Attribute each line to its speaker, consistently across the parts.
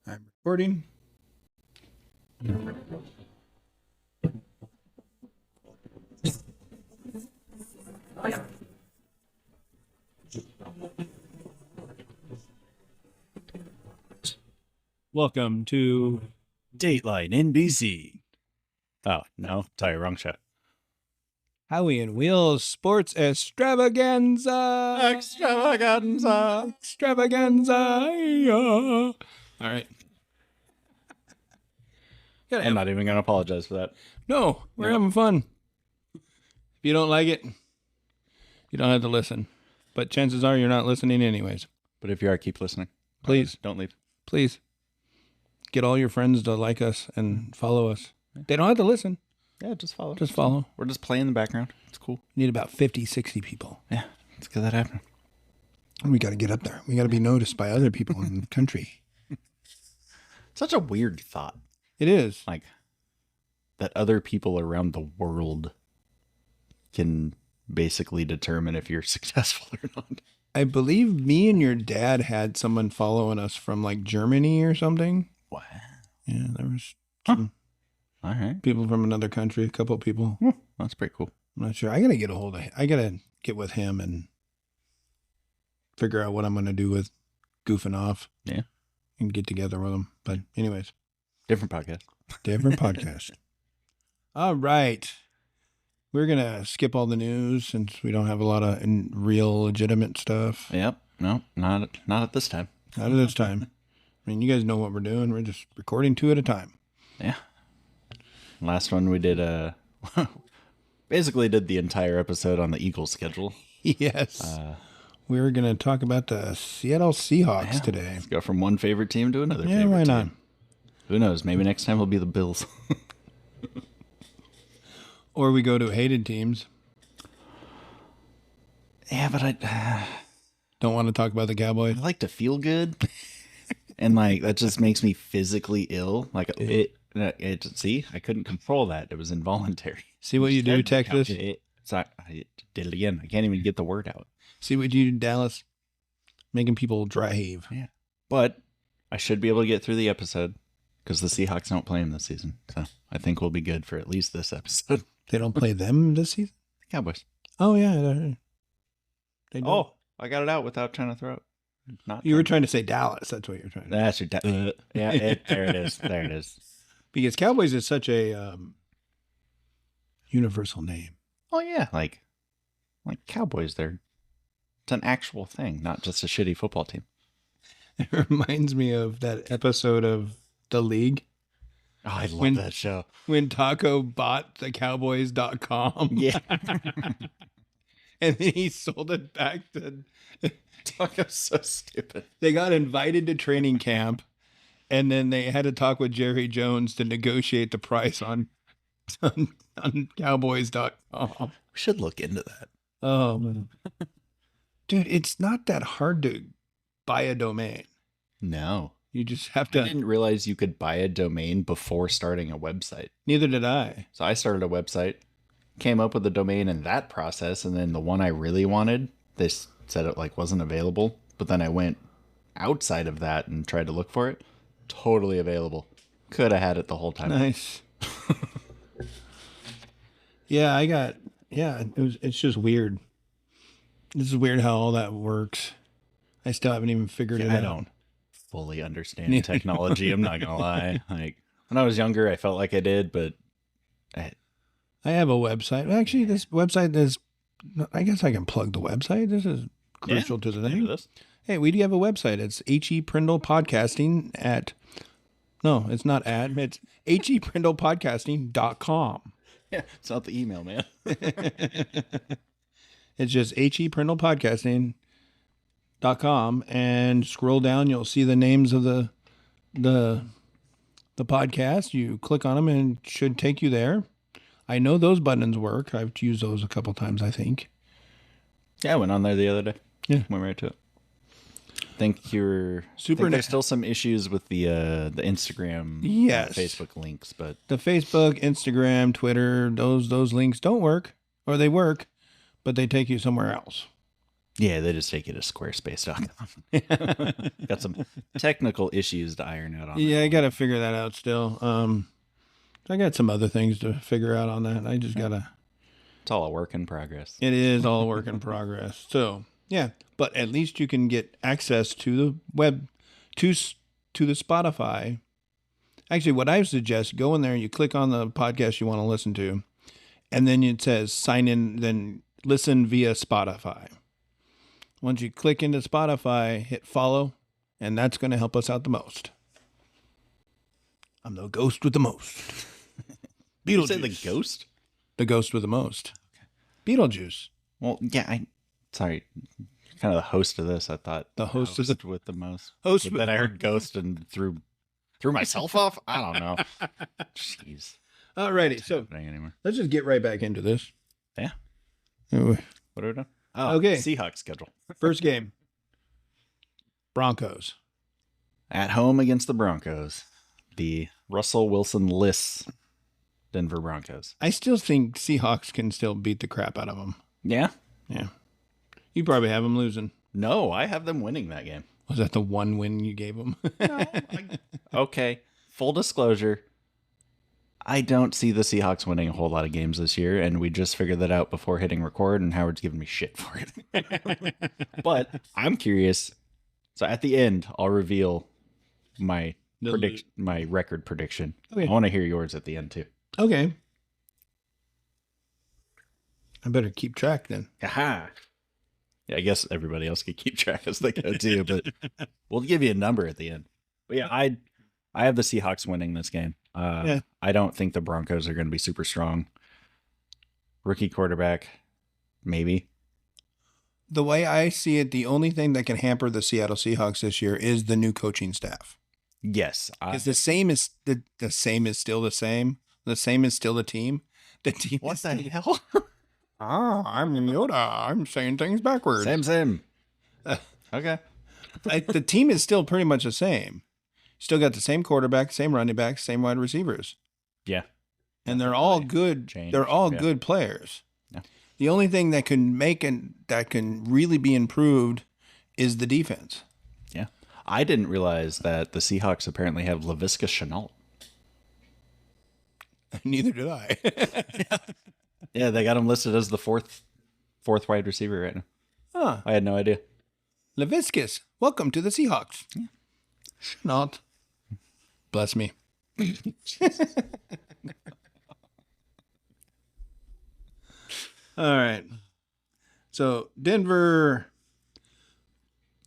Speaker 1: I'm recording. Welcome to
Speaker 2: Dateline NBC. Oh, no. Sorry, wrong show.
Speaker 1: Howie and Wheels Sports Extravaganza.
Speaker 2: Extravaganza.
Speaker 1: All right.
Speaker 2: I'm not even going to apologize for that.
Speaker 1: No, we're having fun. If you don't like it, you don't have to listen. But chances are you're not listening anyways.
Speaker 2: But if you are, keep listening.
Speaker 1: Please.
Speaker 2: Don't leave.
Speaker 1: Please. Get all your friends to like us and follow us. They don't have to listen.
Speaker 2: Yeah, just follow.
Speaker 1: Just follow.
Speaker 2: We're just playing in the background. It's cool.
Speaker 1: We need about 50, 60 people.
Speaker 2: Yeah, let's get that happening.
Speaker 1: And we got to get up there. We got to be noticed by other people in the country.
Speaker 2: Such a weird thought.
Speaker 1: It is.
Speaker 2: Like, that other people around the world can basically determine if you're successful or not.
Speaker 1: I believe me and your dad had someone following us from like Germany or something.
Speaker 2: Wow.
Speaker 1: Yeah, there was some
Speaker 2: All right.
Speaker 1: people from another country, a couple of people.
Speaker 2: That's pretty cool.
Speaker 1: I'm not sure. I got to get I got to get with him and figure out what I'm going to do with goofing off.
Speaker 2: Yeah.
Speaker 1: And get together with him. But anyways.
Speaker 2: Different podcast.
Speaker 1: Different podcast. All right. We're going to skip all the news since we don't have a lot of real legitimate stuff.
Speaker 2: Yep. No, not at this time.
Speaker 1: Not at this time. I mean, you guys know what we're doing. We're just recording 2 at a time.
Speaker 2: Yeah. Last one we did basically did the entire episode on the Eagles schedule.
Speaker 1: Yes. We're going to talk about the Seattle Seahawks today.
Speaker 2: Let's go from one favorite team to another favorite
Speaker 1: team. Yeah, why not?
Speaker 2: Who knows? Maybe next time it'll be the Bills.
Speaker 1: Or we go to hated teams.
Speaker 2: Yeah, but I
Speaker 1: don't want to talk about the Cowboys.
Speaker 2: I like to feel good. And like that just makes me physically ill. Like see, I couldn't control that. It was involuntary.
Speaker 1: See what you do, Texas?
Speaker 2: I did it again. I can't even get the word out.
Speaker 1: See what you do, Dallas? Making people drive.
Speaker 2: Yeah. But I should be able to get through the episode because the Seahawks don't play them this season. So I think we'll be good for at least this episode.
Speaker 1: They don't play them this season?
Speaker 2: The Cowboys.
Speaker 1: Oh, yeah. They don't.
Speaker 2: Oh, I got it out without trying to throw it.
Speaker 1: You were trying to say Dallas. That's what you're trying to
Speaker 2: say. That's your yeah, there it is. There it is.
Speaker 1: Because Cowboys is such a universal name.
Speaker 2: Oh, yeah. Like Cowboys, it's an actual thing, not just a shitty football team.
Speaker 1: It reminds me of that episode of The League.
Speaker 2: Oh, I love that show.
Speaker 1: When Taco bought the Cowboys.com.
Speaker 2: Yeah.
Speaker 1: And then he sold it back to...
Speaker 2: Taco's so stupid.
Speaker 1: They got invited to training camp, and then they had to talk with Jerry Jones to negotiate the price on Cowboys.com.
Speaker 2: We should look into that.
Speaker 1: Oh, man. Dude, it's not that hard to buy a domain.
Speaker 2: No.
Speaker 1: You just have to...
Speaker 2: I didn't realize you could buy a domain before starting a website.
Speaker 1: Neither did I.
Speaker 2: So I started a website, came up with a domain in that process, and then the one I really wanted, they said it wasn't available. But then I went outside of that and tried to look for it. Totally available. Could have had it the whole time.
Speaker 1: Nice. Yeah, it's just weird. This is weird how all that works. I still haven't even figured it out.
Speaker 2: I don't fully understand technology. I'm not gonna lie. Like when I was younger, I felt like I did, but
Speaker 1: I have a website. Actually, this website is. I guess I can plug the website. This is crucial to the thing. Hey, we do have a website. It's H.E. Prindle Podcasting at. No, it's not at. It's heprindlepodcasting.com.
Speaker 2: Yeah, it's not the email, man.
Speaker 1: It's just heprindlepodcasting.com, and scroll down. You'll see the names of the podcast. You click on them, and it should take you there. I know those buttons work. I've used those a couple times, I think.
Speaker 2: Yeah, I went on there the other day.
Speaker 1: Yeah,
Speaker 2: went right to it. I think there's still some issues with the Instagram, Facebook links, but
Speaker 1: the Facebook, Instagram, Twitter, those links don't work, or they work, but they take you somewhere else.
Speaker 2: Yeah, they just take you to squarespace.com. Got some technical issues to iron out on.
Speaker 1: Yeah, I got to figure that out still. I got some other things to figure out on that. I just got to.
Speaker 2: It's all a work in progress.
Speaker 1: It is all a work in progress. So, yeah, but at least you can get access to the web, to the Spotify. Actually, what I suggest, go in there, you click on the podcast you want to listen to, and then it says sign in, then listen via Spotify. Once you click into Spotify, hit follow, and that's going to help us out the most. I'm the ghost with the most.
Speaker 2: Beetlejuice. You say the ghost?
Speaker 1: The ghost with the most. Okay. Beetlejuice.
Speaker 2: Well, yeah, sorry. Kind of the host of this, I thought.
Speaker 1: The host is
Speaker 2: with the most.
Speaker 1: Host.
Speaker 2: But then I heard ghost and threw myself off? I don't know. Jeez.
Speaker 1: Alrighty, so let's just get right back into this.
Speaker 2: Yeah.
Speaker 1: What
Speaker 2: are we doing? Oh,
Speaker 1: okay.
Speaker 2: Seahawks schedule.
Speaker 1: First game. Broncos.
Speaker 2: At home against the Broncos. The Russell Wilson-less Denver Broncos.
Speaker 1: I still think Seahawks can still beat the crap out of them.
Speaker 2: Yeah?
Speaker 1: Yeah. You probably have them losing.
Speaker 2: No, I have them winning that game.
Speaker 1: Was that the one win you gave them?
Speaker 2: No. Okay. Full disclosure. I don't see the Seahawks winning a whole lot of games this year, and we just figured that out before hitting record, and Howard's giving me shit for it. But I'm curious. So at the end, I'll reveal my record prediction. Okay. I want to hear yours at the end, too.
Speaker 1: Okay. I better keep track then.
Speaker 2: Aha. Yeah, I guess everybody else can keep track as they go, too, but we'll give you a number at the end. But yeah, I have the Seahawks winning this game. Yeah. I don't think the Broncos are going to be super strong. Rookie quarterback, maybe.
Speaker 1: The way I see it, the only thing that can hamper the Seattle Seahawks this year is the new coaching staff.
Speaker 2: Yes.
Speaker 1: Because the same is still the same. The same is still the team. The team.
Speaker 2: What the hell?
Speaker 1: I'm Yoda. I'm saying things backwards.
Speaker 2: Same. Okay.
Speaker 1: The team is still pretty much the same. Still got the same quarterback, same running back, same wide receivers.
Speaker 2: Yeah.
Speaker 1: And they're all good. They're all good players. Yeah. The only thing that can that can really be improved is the defense.
Speaker 2: Yeah. I didn't realize that the Seahawks apparently have Laviska Shenault.
Speaker 1: Neither did I.
Speaker 2: Yeah, they got him listed as the fourth wide receiver right now.
Speaker 1: Huh.
Speaker 2: I had no idea.
Speaker 1: Laviscus, welcome to the Seahawks. Yeah. Shenault. Bless me. All right. So Denver.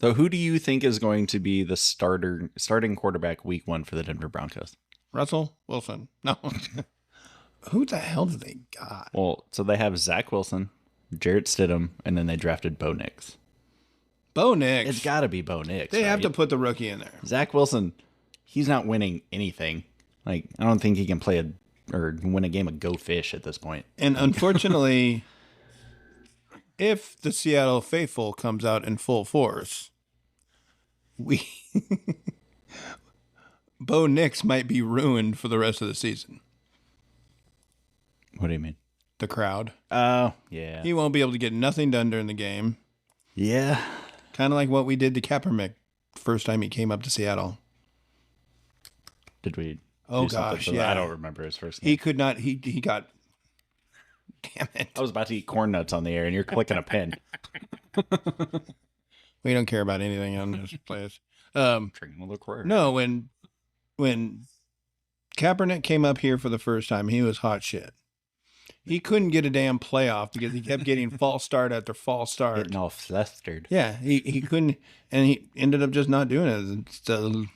Speaker 2: So who do you think is going to be the starting quarterback week 1 for the Denver Broncos?
Speaker 1: Russell Wilson. No. Who the hell do they got?
Speaker 2: Well, so they have Zach Wilson, Jarrett Stidham, and then they drafted Bo Nix.
Speaker 1: Bo Nix.
Speaker 2: It's got to be Bo Nix.
Speaker 1: They have to put the rookie in there.
Speaker 2: Zach Wilson, he's not winning anything. Like, I don't think he can play or win a game of Go Fish at this point.
Speaker 1: And unfortunately, if the Seattle faithful comes out in full force, Bo Nix might be ruined for the rest of the season.
Speaker 2: What do you mean?
Speaker 1: The crowd.
Speaker 2: Oh, yeah.
Speaker 1: He won't be able to get nothing done during the game.
Speaker 2: Yeah.
Speaker 1: Kind of like what we did to Kaepernick first time he came up to Seattle.
Speaker 2: Did we?
Speaker 1: Oh, gosh, yeah.
Speaker 2: I don't remember his first game.
Speaker 1: He could not. He got. Damn it.
Speaker 2: I was about to eat corn nuts on the air, and you're clicking a pen.
Speaker 1: We don't care about anything on this place.
Speaker 2: Drinking a little quarter.
Speaker 1: No, when Kaepernick came up here for the first time, he was hot shit. He couldn't get a damn playoff because he kept getting false start after false start.
Speaker 2: Getting all flustered.
Speaker 1: Yeah, he couldn't, and he ended up just not doing it. So, and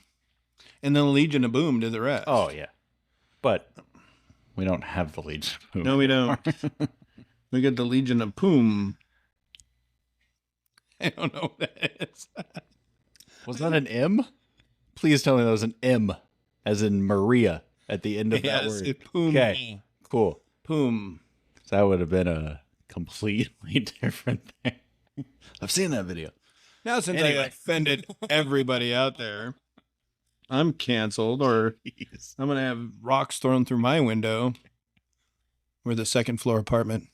Speaker 1: then the Legion of Boom did the rest.
Speaker 2: Oh, yeah. But we don't have the Legion of Boom.
Speaker 1: No, we don't. We get the Legion of Poom. I don't know what that is.
Speaker 2: Was that an M? Please tell me that was an M, as in Maria, at the end of that word.
Speaker 1: Yes, Poom.
Speaker 2: Okay, cool.
Speaker 1: Poom.
Speaker 2: So that would have been a completely different thing. I've seen that video.
Speaker 1: Now, since I offended everybody out there, I'm canceled, or I'm going to have rocks thrown through my window. We're the second floor apartment.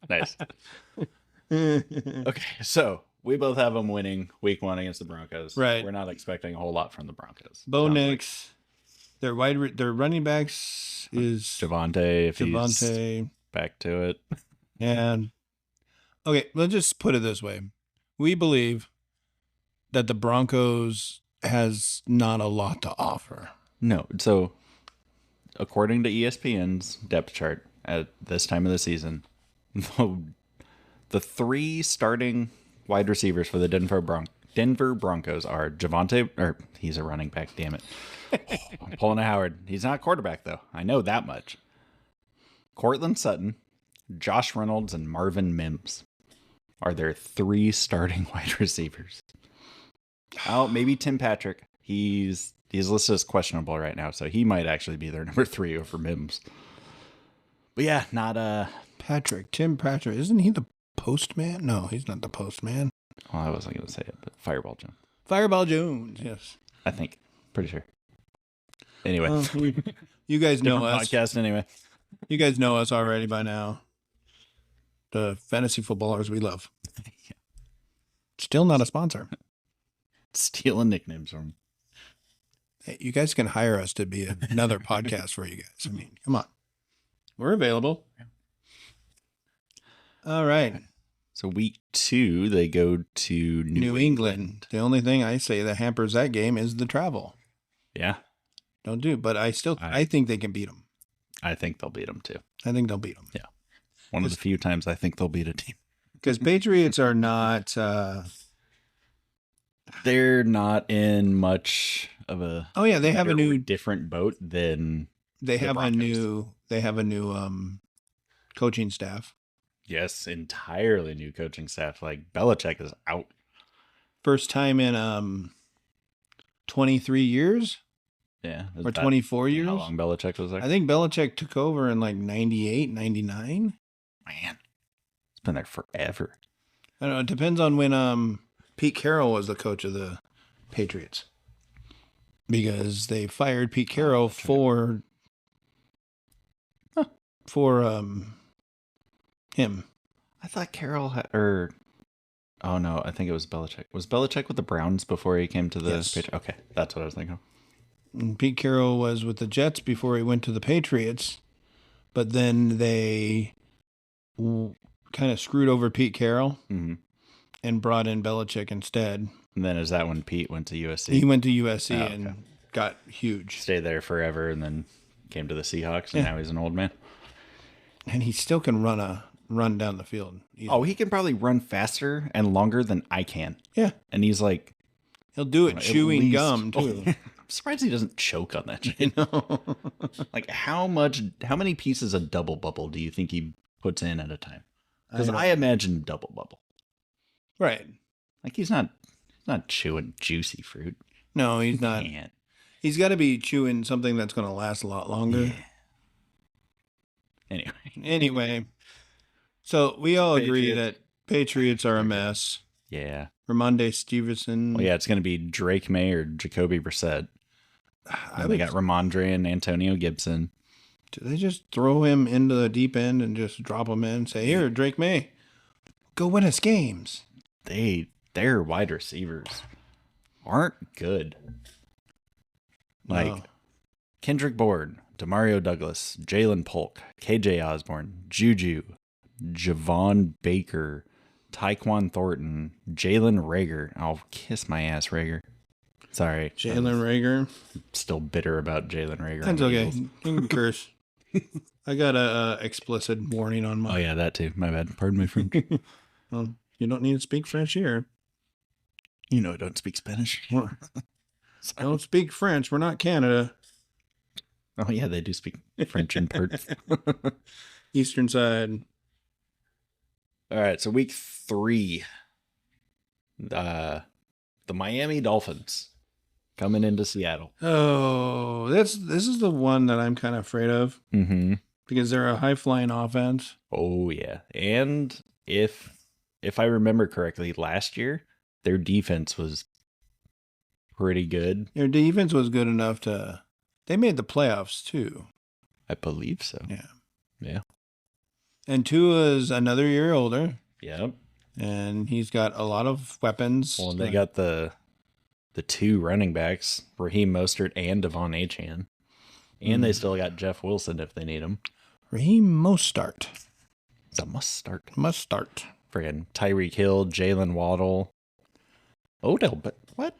Speaker 2: Nice. Okay, so we both have them winning week 1 against the Broncos.
Speaker 1: Right.
Speaker 2: We're not expecting a whole lot from the Broncos.
Speaker 1: Bo Nix, their running backs is
Speaker 2: Javonte, if he's back to it.
Speaker 1: And okay, let's just put it this way. We believe that the Broncos has not a lot to offer.
Speaker 2: No. So according to ESPN's depth chart at this time of the season, the 3 starting wide receivers for the Denver Broncos are Javonte, or he's a running back, damn it. I'm pulling a Howard. He's not a quarterback, though. I know that much. Cortland Sutton, Josh Reynolds, and Marvin Mims are their 3 starting wide receivers. Oh, maybe Tim Patrick. He's listed as questionable right now, so he might actually be their number 3 over Mims. But yeah, not
Speaker 1: Tim Patrick. Isn't he the postman? No, he's not the postman.
Speaker 2: Well, I wasn't going to say it, but Fireball Jones.
Speaker 1: Fireball Jones, yes.
Speaker 2: I think. Pretty sure. Anyway.
Speaker 1: You guys know us.
Speaker 2: Podcast anyway.
Speaker 1: You guys know us already by now. The fantasy footballers we love.
Speaker 2: Yeah.
Speaker 1: Still not a sponsor.
Speaker 2: Stealing nicknames from.
Speaker 1: Hey, you guys can hire us to be another podcast for you guys. I mean, come on. We're available. All right.
Speaker 2: So week 2, they go to New England.
Speaker 1: The only thing I say that hampers that game is the travel.
Speaker 2: Yeah.
Speaker 1: Don't do it, but I think they can beat them.
Speaker 2: I think they'll beat them too.
Speaker 1: I think they'll beat them.
Speaker 2: Yeah. One of the few times I think they'll beat a team.
Speaker 1: Because Patriots are not...
Speaker 2: they're not in much of a...
Speaker 1: Oh, yeah, they have a new...
Speaker 2: different boat than
Speaker 1: They have a new coaching staff.
Speaker 2: Yes, entirely new coaching staff. Like, Belichick is out.
Speaker 1: First time in 23 years?
Speaker 2: Yeah.
Speaker 1: Or 24 years?
Speaker 2: How long Belichick was there?
Speaker 1: I think Belichick took over in like 98, 99.
Speaker 2: Man, it's been there forever.
Speaker 1: I don't know. It depends on when Pete Carroll was the coach of the Patriots. Because they fired Pete Carroll for him.
Speaker 2: I thought Carroll oh no, I think it was Belichick. Was Belichick with the Browns before he came to the Patriots? Okay, that's what I was thinking of.
Speaker 1: And Pete Carroll was with the Jets before he went to the Patriots, but then they kind of screwed over Pete Carroll and brought in Belichick instead.
Speaker 2: And then is that when Pete went to USC?
Speaker 1: He went to USC and got huge.
Speaker 2: Stayed there forever and then came to the Seahawks, and now he's an old man.
Speaker 1: And he still can run down the field.
Speaker 2: Easily. Oh, he can probably run faster and longer than I can.
Speaker 1: Yeah.
Speaker 2: And he's like...
Speaker 1: He'll do it chewing gum, too.
Speaker 2: I'm surprised he doesn't choke on that shit. Like, how many pieces of double bubble do you think he puts in at a time? Because I imagine double bubble.
Speaker 1: Right.
Speaker 2: Like, he's not chewing juicy fruit.
Speaker 1: No, he's not.
Speaker 2: Can't.
Speaker 1: He's got to be chewing something that's going to last a lot longer.
Speaker 2: Yeah.
Speaker 1: Anyway. So we all agree that Patriots are a mess.
Speaker 2: Yeah.
Speaker 1: Ramondre Stevenson.
Speaker 2: Well, yeah, it's going to be Drake May or Jacoby Brissett. They got Ramondre and Antonio Gibson.
Speaker 1: Do they just throw him into the deep end and just drop him in? Say, here, Drake May, go win us games.
Speaker 2: Their wide receivers aren't good. Like Kendrick Bourne, Demario Douglas, Jalen Polk, KJ Osborne, Juju, Javon Baker, Tyquan Thornton, Jalen Reagor. I'll kiss my ass, Reagor. Sorry.
Speaker 1: Jalen Reagor.
Speaker 2: Still bitter about Jalen Reagor.
Speaker 1: That's okay. You can curse. I got a explicit warning on mine.
Speaker 2: Oh, yeah, that too. My bad. Pardon my French.
Speaker 1: Well, you don't need to speak French here.
Speaker 2: You know I don't speak Spanish.
Speaker 1: I don't speak French. We're not Canada.
Speaker 2: Oh, yeah, they do speak French in parts.
Speaker 1: Eastern side.
Speaker 2: All right, so week 3. The Miami Dolphins coming into Seattle.
Speaker 1: Oh, this is the one that I'm kind of afraid of.
Speaker 2: Mm-hmm.
Speaker 1: Because they're a high-flying offense.
Speaker 2: Oh, yeah. And if I remember correctly, last year, their defense was pretty good.
Speaker 1: Their defense was good enough to... They made the playoffs, too.
Speaker 2: I believe so.
Speaker 1: Yeah.
Speaker 2: Yeah.
Speaker 1: And Tua's another year older.
Speaker 2: Yep.
Speaker 1: And he's got a lot of weapons.
Speaker 2: Well, and they got the 2 running backs, Raheem Mostert and Devon Achane. And they still got Jeff Wilson if they need him.
Speaker 1: Raheem Mostert.
Speaker 2: It's a must start. Friggin' Tyreek Hill, Jalen Waddle. What?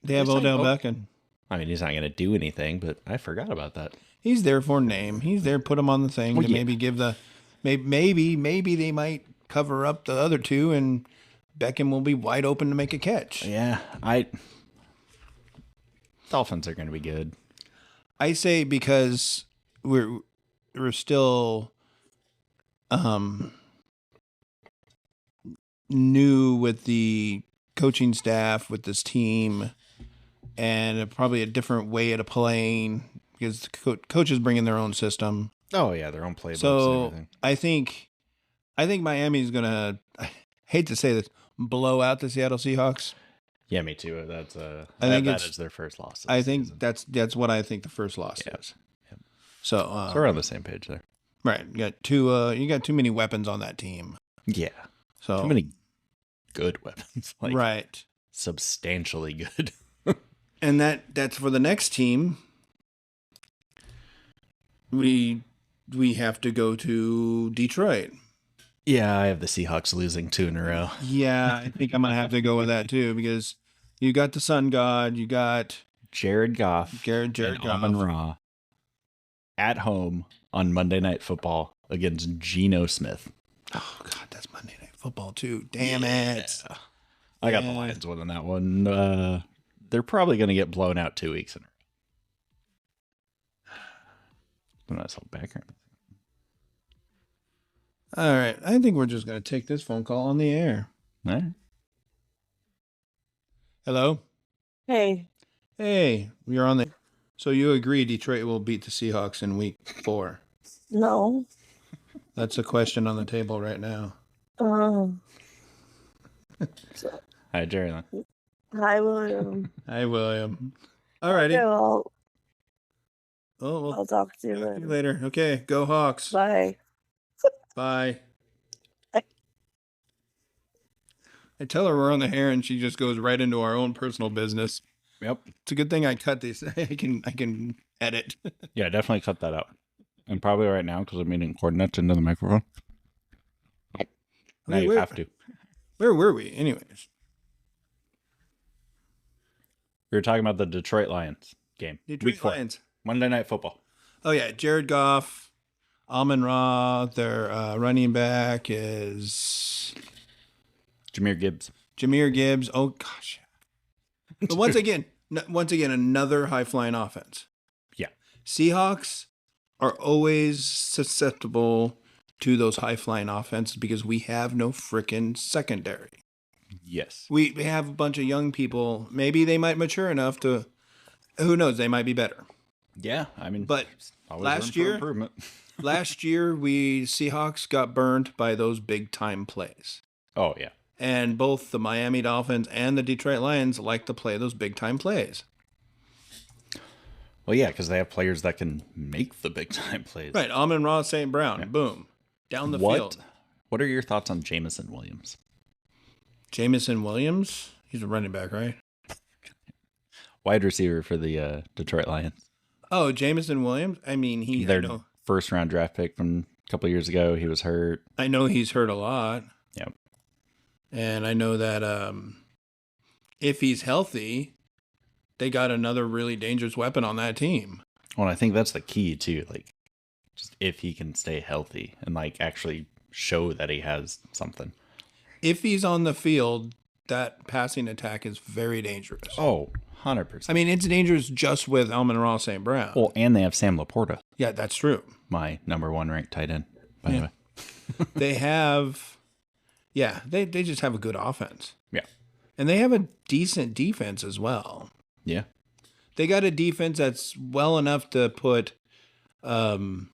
Speaker 1: They have Odell Beckham.
Speaker 2: I mean, he's not going to do anything, but I forgot about that.
Speaker 1: He's there for name. He's there, put him on the thing to maybe give the... Maybe they might cover up the other 2 and Beckham will be wide open to make a catch.
Speaker 2: Yeah, Dolphins are going to be good.
Speaker 1: I say because we're still new with the coaching staff with this team and probably a different way of playing because the coaches bring in their own system.
Speaker 2: Oh yeah, their own playbooks.
Speaker 1: So
Speaker 2: and everything.
Speaker 1: I think Miami's gonna. I hate to say this, blow out the Seattle Seahawks.
Speaker 2: Yeah, me too. That's
Speaker 1: that
Speaker 2: is their first loss.
Speaker 1: I think season. That's what I think the first loss is. Yep. So
Speaker 2: we're on the same page there.
Speaker 1: Right. You got too many weapons on that team.
Speaker 2: Yeah.
Speaker 1: So
Speaker 2: too many good weapons.
Speaker 1: Right.
Speaker 2: Substantially good.
Speaker 1: And that's for the next team. We have to go to Detroit.
Speaker 2: Yeah, I have the Seahawks losing 2 in a row.
Speaker 1: Yeah, I think I'm going to have to go with that too because you got the Sun God, you got
Speaker 2: Jared Goff,
Speaker 1: Jared Goff.
Speaker 2: Amon-Ra at home on Monday Night Football against Geno Smith.
Speaker 1: Oh, God, that's Monday Night Football too. Damn it.
Speaker 2: I got the Lions winning that one. They're probably going to get blown out 2 weeks in a row. Nice little background.
Speaker 1: All right. I think we're just going to take this phone call on the air.
Speaker 2: All right.
Speaker 1: Hello?
Speaker 3: Hey.
Speaker 1: Hey, you're on the... So you agree Detroit will beat the Seahawks in week 4?
Speaker 3: No.
Speaker 1: That's a question on the table right now.
Speaker 2: Hi, Jerry.
Speaker 3: Hi, William.
Speaker 1: Hi, William. All righty.
Speaker 3: Okay,
Speaker 1: well,
Speaker 3: I'll talk to you
Speaker 1: later. Okay, go Hawks.
Speaker 3: Bye.
Speaker 1: Bye. I tell her we're on the air and she just goes right into our own personal business.
Speaker 2: Yep.
Speaker 1: It's a good thing I cut these. I can edit.
Speaker 2: Yeah, definitely cut that out. And probably right now because I'm eating coordinates into the microphone. Now you have to.
Speaker 1: Where were we? Anyways.
Speaker 2: We were talking about the Detroit Lions game.
Speaker 1: Detroit Lions.
Speaker 2: Monday Night Football.
Speaker 1: Oh, yeah. Jared Goff, Amon-Ra, their running back is...
Speaker 2: Jahmyr
Speaker 1: Gibbs. Oh, gosh. But once again, another high-flying offense.
Speaker 2: Yeah.
Speaker 1: Seahawks are always susceptible to those high-flying offenses because we have no frickin' secondary.
Speaker 2: Yes.
Speaker 1: We have a bunch of young people. Maybe they might mature enough to... Who knows? They might be better.
Speaker 2: Yeah, I mean...
Speaker 1: But last year, Seahawks got burned by those big-time plays.
Speaker 2: Oh, yeah.
Speaker 1: And both the Miami Dolphins and the Detroit Lions like to play those big-time plays.
Speaker 2: Well, yeah, because they have players that can make the big-time plays.
Speaker 1: Right, Amon-Ra St. Brown, boom, down the field.
Speaker 2: What are your thoughts on Jameson Williams?
Speaker 1: Jameson Williams? He's a running back, right?
Speaker 2: Wide receiver for the Detroit Lions.
Speaker 1: Oh, Jameson Williams? I mean,
Speaker 2: their first-round draft pick from a couple of years ago. He was hurt.
Speaker 1: I know he's hurt a lot.
Speaker 2: Yep.
Speaker 1: And I know that if he's healthy, they got another really dangerous weapon on that team.
Speaker 2: Well, I think that's the key, too. Like, just if he can stay healthy and, like, actually show that he has something.
Speaker 1: If he's on the field, that passing attack is very dangerous.
Speaker 2: Oh, 100%.
Speaker 1: I mean, it's dangerous just with Amon-Ra St. Brown.
Speaker 2: Well, and they have Sam Laporta.
Speaker 1: Yeah, that's true.
Speaker 2: My number 1 ranked tight end, by the way.
Speaker 1: They have... Yeah, they just have a good offense.
Speaker 2: Yeah.
Speaker 1: And they have a decent defense as well.
Speaker 2: Yeah.
Speaker 1: They got a defense that's well enough to put the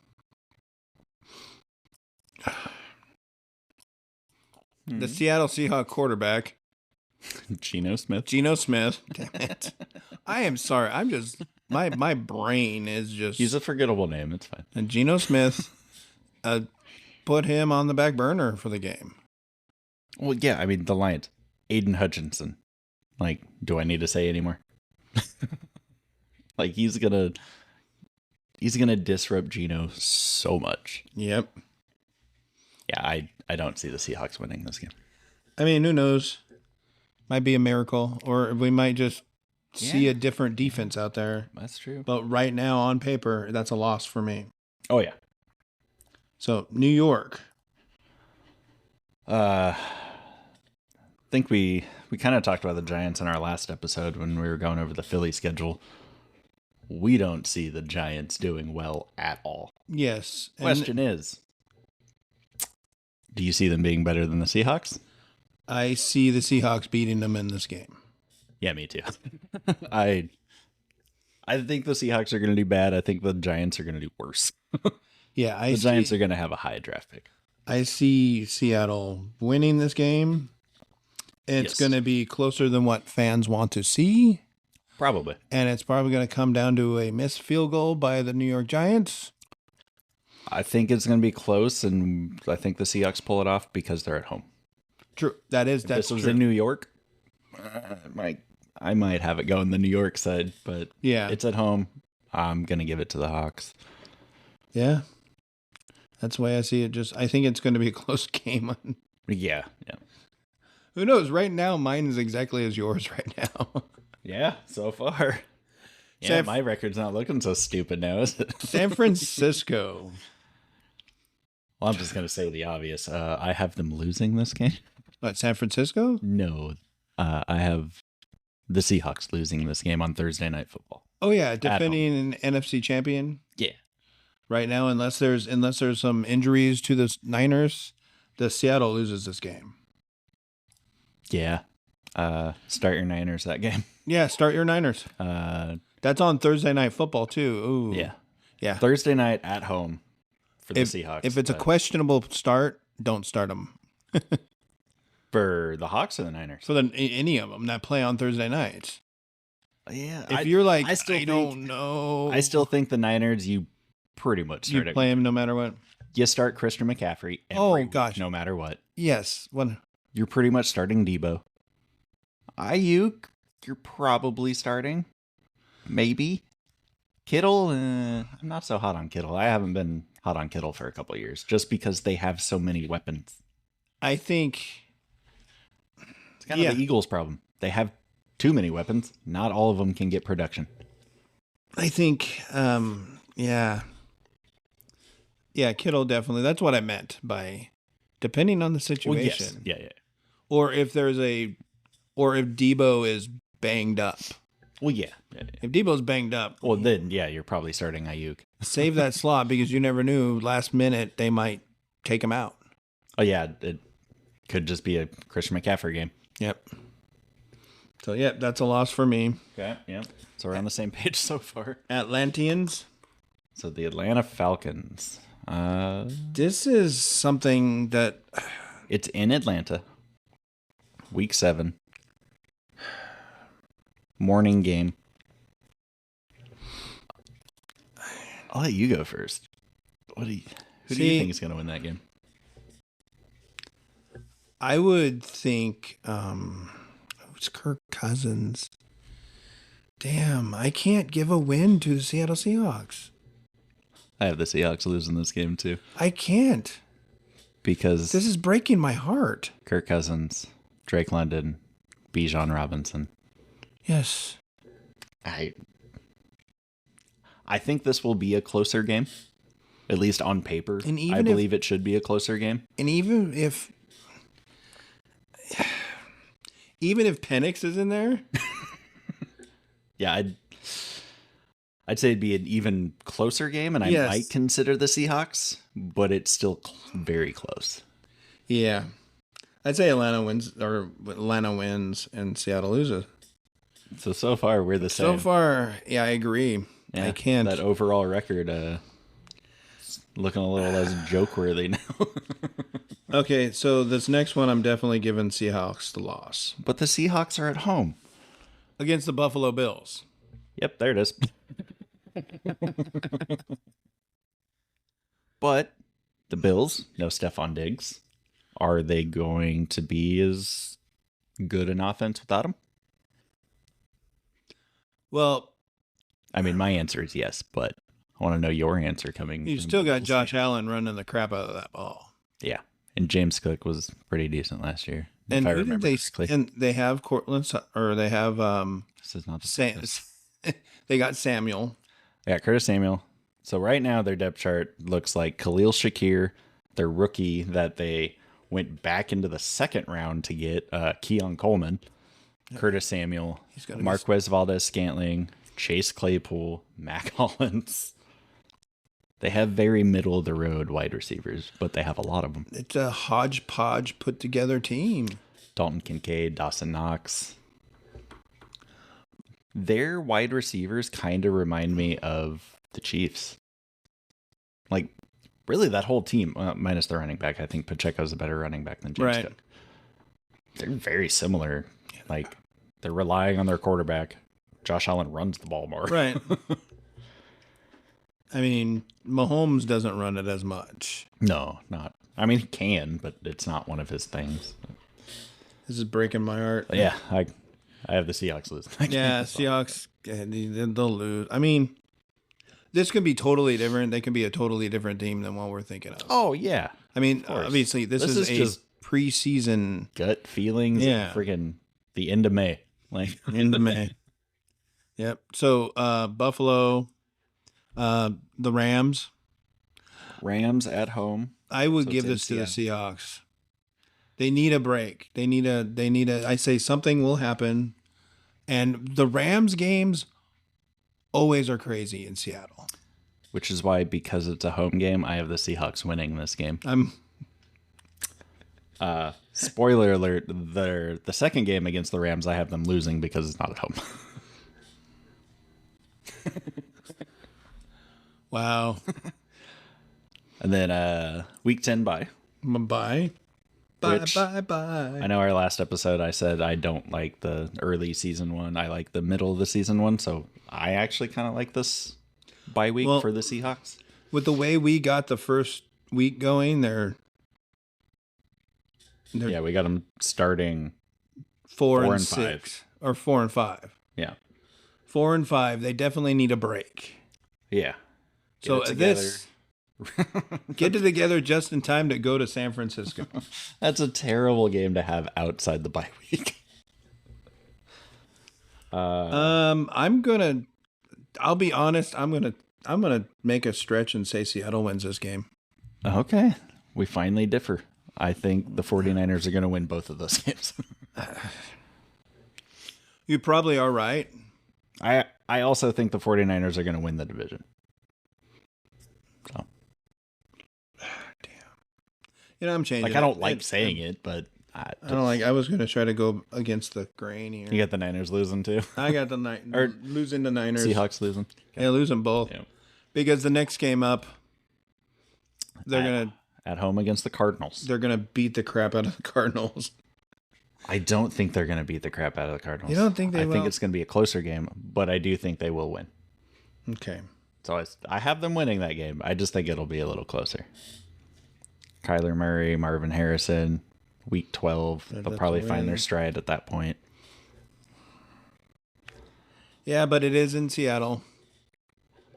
Speaker 1: Seattle Seahawks quarterback
Speaker 2: Geno Smith.
Speaker 1: Damn it. I am sorry. I'm just my brain is just...
Speaker 2: He's a forgettable name. It's fine.
Speaker 1: And Geno Smith put him on the back burner for the game.
Speaker 2: Well, yeah, I mean, the Lions. Aiden Hutchinson. Like, do I need to say anymore? Like, he's gonna disrupt Geno so much.
Speaker 1: Yep.
Speaker 2: Yeah, I don't see the Seahawks winning this game.
Speaker 1: I mean, who knows? Might be a miracle, or we might just see a different defense out there.
Speaker 2: That's true.
Speaker 1: But right now, on paper, that's a loss for me.
Speaker 2: Oh, yeah.
Speaker 1: So, New York.
Speaker 2: I think we kind of talked about the Giants in our last episode when we were going over the Philly schedule. We don't see the Giants doing well at all.
Speaker 1: Yes.
Speaker 2: Question is, do you see them being better than the Seahawks?
Speaker 1: I see the Seahawks beating them in this game.
Speaker 2: Yeah, me too. I think the Seahawks are going to do bad. I think the Giants are going to do worse.
Speaker 1: Yeah,
Speaker 2: the Giants are going to have a high draft pick.
Speaker 1: I see Seattle winning this game. It's going to be closer than what fans want to see.
Speaker 2: Probably.
Speaker 1: And it's probably going to come down to a missed field goal by the New York Giants.
Speaker 2: I think it's going to be close, and I think the Seahawks pull it off because they're at home.
Speaker 1: True. If this
Speaker 2: was in New York, I might have it going the New York side, but
Speaker 1: yeah,
Speaker 2: it's at home. I'm going to give it to the Hawks.
Speaker 1: Yeah. That's the way I see it. I think it's going to be a close game.
Speaker 2: Yeah.
Speaker 1: Who knows? Right now, mine is exactly as yours right now.
Speaker 2: Yeah, so far. Yeah, my record's not looking so stupid now, is it?
Speaker 1: San Francisco.
Speaker 2: Well, I'm just going to say the obvious. I have them losing this game.
Speaker 1: What, San Francisco?
Speaker 2: No. I have the Seahawks losing this game on Thursday Night Football.
Speaker 1: Oh, yeah. Defending an NFC champion?
Speaker 2: Yeah.
Speaker 1: Right now, unless there's some injuries to the Niners, the Seattle loses this game.
Speaker 2: Yeah. Start your Niners that game.
Speaker 1: Yeah, start your Niners. That's on Thursday Night Football, too. Ooh. Yeah.
Speaker 2: Thursday night at home for the Seahawks.
Speaker 1: If it's a questionable start, don't start them.
Speaker 2: For the Hawks or the Niners?
Speaker 1: For any of them that play on Thursday nights.
Speaker 2: Yeah.
Speaker 1: If you're like, I don't know.
Speaker 2: I still think the Niners, you pretty much start
Speaker 1: you play him no matter what.
Speaker 2: You start Christian McCaffrey week, no matter what.
Speaker 1: Yes.
Speaker 2: You're pretty much starting Debo. Ayuk, you're probably starting. Maybe. Kittle, I'm not so hot on Kittle. I haven't been hot on Kittle for a couple of years just because they have so many weapons.
Speaker 1: I think
Speaker 2: it's kind of the Eagles' problem. They have too many weapons. Not all of them can get production.
Speaker 1: I think, yeah, Kittle definitely. That's what I meant by depending on the situation.
Speaker 2: Well, yes. Yeah.
Speaker 1: Or if if Debo is banged up.
Speaker 2: Well, yeah.
Speaker 1: If Debo's banged up.
Speaker 2: Well, then, you're probably starting Ayuk.
Speaker 1: Save that slot because you never knew last minute they might take him out.
Speaker 2: Oh, yeah. It could just be a Christian McCaffrey game.
Speaker 1: Yep. So, that's a loss for me.
Speaker 2: Okay, yep. So we're on the same page so far.
Speaker 1: Atlanteans.
Speaker 2: So the Atlanta Falcons.
Speaker 1: This is something that...
Speaker 2: It's in Atlanta. Week 7. Morning game. I'll let you go first. Who do you think is going to win that game?
Speaker 1: I would think it's Kirk Cousins. Damn, I can't give a win to the Seattle Seahawks.
Speaker 2: I have the Seahawks losing this game too.
Speaker 1: I can't.
Speaker 2: Because
Speaker 1: this is breaking my heart.
Speaker 2: Kirk Cousins, Drake London, Bijan Robinson.
Speaker 1: Yes.
Speaker 2: I think this will be a closer game, at least on paper. And I believe it should be a closer game.
Speaker 1: And even if Penix is in there,
Speaker 2: yeah, I'd say it'd be an even closer game, and I might consider the Seahawks, but it's still very close.
Speaker 1: Yeah, I'd say Atlanta wins and Seattle loses.
Speaker 2: So far we're the same.
Speaker 1: So far, yeah, I agree. Yeah, I can't.
Speaker 2: That overall record looking a little less joke-worthy now.
Speaker 1: Okay, so this next one I'm definitely giving Seahawks the loss.
Speaker 2: But the Seahawks are at home.
Speaker 1: Against the Buffalo Bills.
Speaker 2: Yep, there it is. But the Bills, no Stephon Diggs. Are they going to be as good an offense without him?
Speaker 1: Well,
Speaker 2: I mean, my answer is yes, but I want to know your answer coming.
Speaker 1: You still got Josh Allen running the crap out of that ball.
Speaker 2: Yeah. And James Cook was pretty decent last year.
Speaker 1: And who did they? And they have Cortland, or they have
Speaker 2: This is not the
Speaker 1: Sam. They got Samuel.
Speaker 2: Yeah, Curtis Samuel. So right now their depth chart looks like Khalil Shakir, their rookie that they went back into the second round to get, Keon Coleman, Curtis Samuel, Marquez Valdez-Scantling, Chase Claypool, Mac Hollins. They have very middle of the road wide receivers, but they have a lot of them.
Speaker 1: It's a hodgepodge put together team.
Speaker 2: Dalton Kincaid, Dawson Knox. Their wide receivers kind of remind me of the Chiefs. Like, really, that whole team, minus the running back. I think Pacheco's a better running back than James Cook. They're very similar. Like, they're relying on their quarterback. Josh Allen runs the ball more.
Speaker 1: Right. I mean, Mahomes doesn't run it as much.
Speaker 2: No, not. I mean, he can, but it's not one of his things.
Speaker 1: This is breaking my heart.
Speaker 2: But yeah, I have the Seahawks losing.
Speaker 1: Yeah, Seahawks, they'll lose. I mean, this can be totally different. They can be a totally different team than what we're thinking of.
Speaker 2: Oh, yeah.
Speaker 1: I mean, obviously, this is just preseason.
Speaker 2: Gut feelings.
Speaker 1: Yeah.
Speaker 2: Freaking the end of May. Like,
Speaker 1: end of May. Yep. So, Buffalo, the Rams.
Speaker 2: Rams at home.
Speaker 1: I would give this to the Seahawks. They need a break. They need a, I say something will happen. And the Rams games always are crazy in Seattle.
Speaker 2: Which is why, because it's a home game, I have the Seahawks winning this game. Spoiler alert, the second game against the Rams, I have them losing because it's not at home.
Speaker 1: Wow.
Speaker 2: And then week 10 bye.
Speaker 1: Bye. Bye.
Speaker 2: I know our last episode I said I don't like the early season one. I like the middle of the season one. So I actually kind of like this bye week for the Seahawks.
Speaker 1: With the way we got the first week going, they're
Speaker 2: yeah, we got them starting
Speaker 1: 4 and 6 or 4 and 5.
Speaker 2: Yeah.
Speaker 1: 4 and 5. They definitely need a break.
Speaker 2: Yeah.
Speaker 1: So this get it together just in time to go to San Francisco.
Speaker 2: That's a terrible game to have outside the bye week.
Speaker 1: I'll be honest, I'm gonna make a stretch and say Seattle wins this game.
Speaker 2: Okay. We finally differ. I think the 49ers are going to win both of those games.
Speaker 1: You probably are right.
Speaker 2: I also think the 49ers are going to win the division. So.
Speaker 1: Damn. You know, I'm changing.
Speaker 2: Like, I don't like saying it, but
Speaker 1: I don't like. I was going to try to go against the grain here.
Speaker 2: You got the Niners losing too.
Speaker 1: I got the losing the Niners.
Speaker 2: Seahawks losing.
Speaker 1: Okay. Yeah, losing both. Yeah. Because the next game up, they're gonna
Speaker 2: at home against the Cardinals.
Speaker 1: They're gonna beat the crap out of the Cardinals.
Speaker 2: I don't think they're gonna beat the crap out of the Cardinals.
Speaker 1: You don't think they will?
Speaker 2: I think it's gonna be a closer game, but I do think they will win.
Speaker 1: Okay.
Speaker 2: So I have them winning that game. I just think it'll be a little closer. Kyler Murray, Marvin Harrison, week 12. They'll probably find their stride at that point.
Speaker 1: Yeah, but it is in Seattle.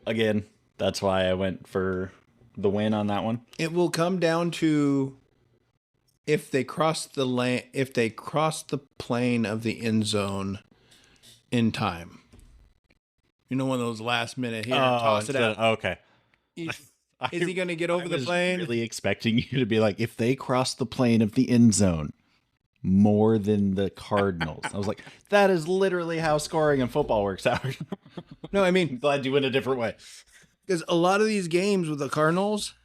Speaker 2: Again, that's why I went for the win on that one.
Speaker 1: It will come down to if they cross the plane of the end zone in time. You know, one of those last minute here, toss it out.
Speaker 2: Okay.
Speaker 1: Is he going to get over the plane?
Speaker 2: I was really expecting you to be like, if they cross the plane of the end zone more than the Cardinals. I was like, that is literally how scoring in football works out.
Speaker 1: No, I mean,
Speaker 2: glad you went a different way.
Speaker 1: Because a lot of these games with the Cardinals,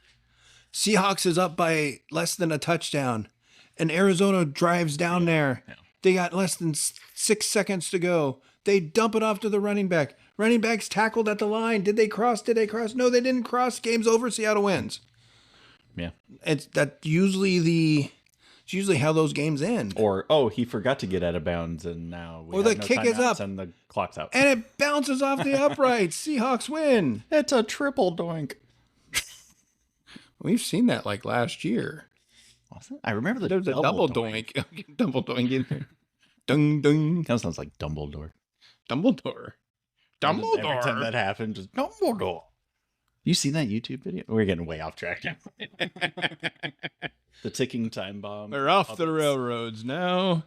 Speaker 1: Seahawks is up by less than a touchdown, and Arizona drives down there. Yeah. They got less than 6 seconds to go. They dump it off to the running back. Running back's tackled at the line. Did they cross? No, they didn't cross. Game's over. Seattle wins.
Speaker 2: Yeah.
Speaker 1: It's usually how those games end.
Speaker 2: Or, he forgot to get out of bounds, and now
Speaker 1: we the kick is up.
Speaker 2: And the clock's out.
Speaker 1: And it bounces off the uprights. Seahawks win.
Speaker 2: It's a triple doink.
Speaker 1: We've seen that like last year.
Speaker 2: I remember the
Speaker 1: There was a double doink. Double doink in there. Dung dung.
Speaker 2: Kind of sounds like Dumbledore.
Speaker 1: Dumbledore. Dumbledore.
Speaker 2: Every time that happened, just Dumbledore. You seen that YouTube video? We're getting way off track now. The ticking time bomb.
Speaker 1: We're off the railroads now.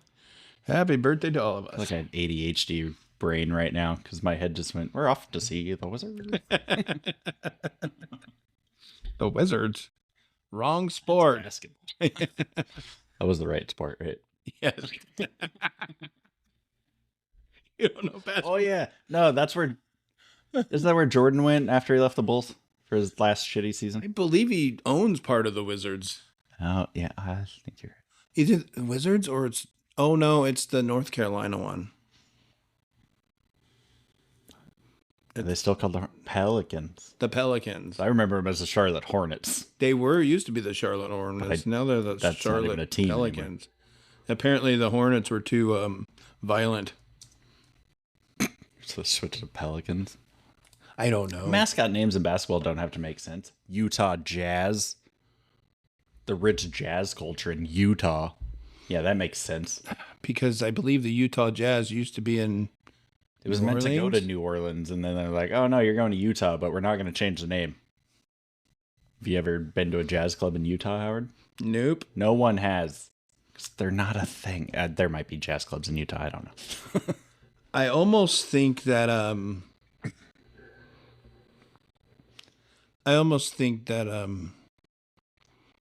Speaker 1: Happy birthday to all of us.
Speaker 2: Like an ADHD brain right now because my head just went, we're off to see the wizard.
Speaker 1: The Wizards. Wrong sport.
Speaker 2: That was the right sport, right?
Speaker 1: Yes. You don't know basketball.
Speaker 2: Oh, yeah. No, that's where... Isn't that where Jordan went after he left the Bulls for his last shitty season?
Speaker 1: I believe he owns part of the Wizards.
Speaker 2: Oh, yeah. I think you're right.
Speaker 1: Is it the Wizards or it's... Oh, no, it's the North Carolina one.
Speaker 2: Are they still called the Pelicans?
Speaker 1: The Pelicans.
Speaker 2: I remember them as the Charlotte Hornets.
Speaker 1: They used to be the Charlotte Hornets. Now they're the Charlotte Pelicans. Anymore. Apparently the Hornets were too violent.
Speaker 2: So switch to Pelicans.
Speaker 1: I don't know.
Speaker 2: Mascot names in basketball don't have to make sense. Utah Jazz. The rich jazz culture in Utah. Yeah, that makes sense.
Speaker 1: Because I believe the Utah Jazz used to be in...
Speaker 2: It was meant to go to New Orleans, and then they're like, oh, no, you're going to Utah, but we're not going to change the name. Have you ever been to a jazz club in Utah, Howard?
Speaker 1: Nope.
Speaker 2: No one has. Because they're not a thing. There might be jazz clubs in Utah. I don't know.
Speaker 1: I almost think that...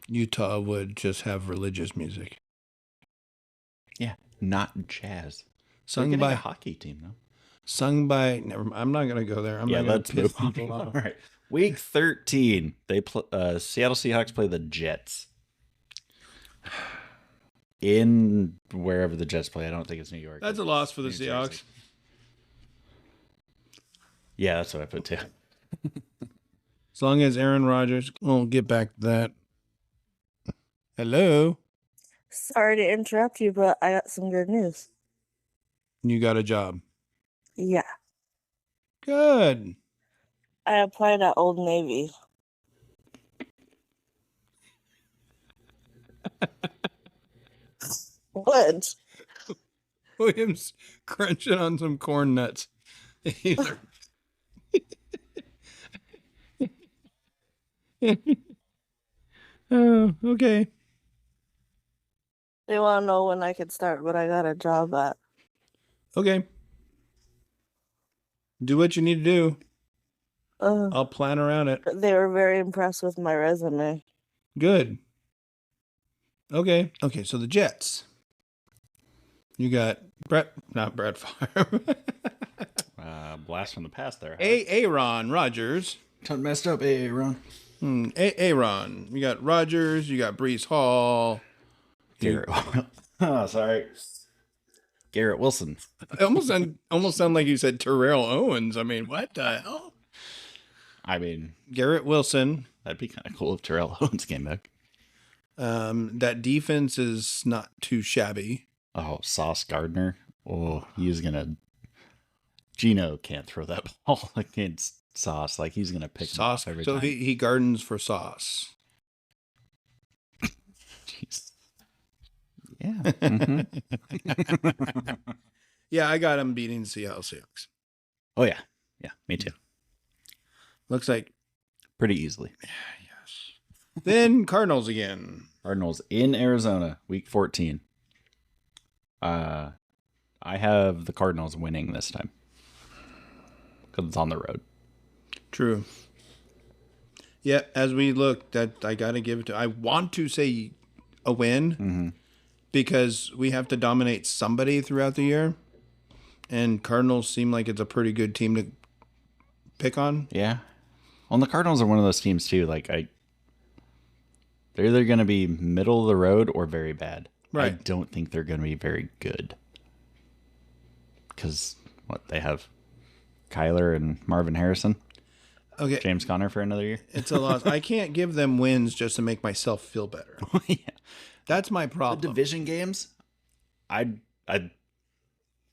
Speaker 1: Utah would just have religious music.
Speaker 2: Yeah, not jazz.
Speaker 1: Sung by
Speaker 2: a hockey team, though.
Speaker 1: Sung by... Never. I'm not going to go there. I'm not going to piss people off.
Speaker 2: All right. Week 13, they Seattle Seahawks play the Jets. In wherever the Jets play. I don't think it's New York.
Speaker 1: That's a loss for the Seahawks.
Speaker 2: Jersey. Yeah, that's what I put too.
Speaker 1: As long as Aaron Rodgers... We'll get back to that. Hello?
Speaker 3: Sorry to interrupt you, but I got some good news.
Speaker 1: You got a job.
Speaker 3: Yeah.
Speaker 1: Good.
Speaker 3: I applied at Old Navy. What?
Speaker 1: William's crunching on some corn nuts. Oh, okay.
Speaker 3: They want to know when I could start, but I got a job at.
Speaker 1: Okay. Do what you need to do. I'll plan around it.
Speaker 3: They were very impressed with my resume.
Speaker 1: Good. Okay. Okay, so the Jets. You got not Brett Favre.
Speaker 2: Blast from the past there.
Speaker 1: Aaron Rodgers.
Speaker 2: Tongue messed up, Aaron.
Speaker 1: Aaron. You got Rodgers. You got Breece Hall.
Speaker 2: Garrett. Oh, sorry. Garrett Wilson.
Speaker 1: I almost sound like you said Terrell Owens. I mean, what the hell?
Speaker 2: I mean,
Speaker 1: Garrett Wilson.
Speaker 2: That'd be kind of cool if Terrell Owens came back.
Speaker 1: That defense is not too shabby.
Speaker 2: Oh, Sauce Gardner. Oh, he's gonna. Gino can't throw that ball against Sauce. Like he's gonna pick
Speaker 1: Sauce
Speaker 2: him up every
Speaker 1: so
Speaker 2: time.
Speaker 1: he gardens for Sauce.
Speaker 2: Jeez. Yeah. Mm-hmm.
Speaker 1: Yeah, I got him beating Seattle Seahawks.
Speaker 2: Oh yeah, yeah, me too.
Speaker 1: Looks like
Speaker 2: pretty easily.
Speaker 1: Yes. Then Cardinals again.
Speaker 2: Cardinals in Arizona, week 14. I have the Cardinals winning this time because it's on the road.
Speaker 1: True. Yeah, as we look, that I got to give it to. I want to say a win because we have to dominate somebody throughout the year, and Cardinals seem like it's a pretty good team to pick on.
Speaker 2: Yeah. Well, the Cardinals are one of those teams too. Like they're either going to be middle of the road or very bad.
Speaker 1: Right.
Speaker 2: I don't think they're going to be very good. Because they have Kyler and Marvin Harrison.
Speaker 1: Okay.
Speaker 2: James Conner for another year.
Speaker 1: It's a loss. I can't give them wins just to make myself feel better.
Speaker 2: Yeah.
Speaker 1: That's my problem.
Speaker 2: The division games, I'm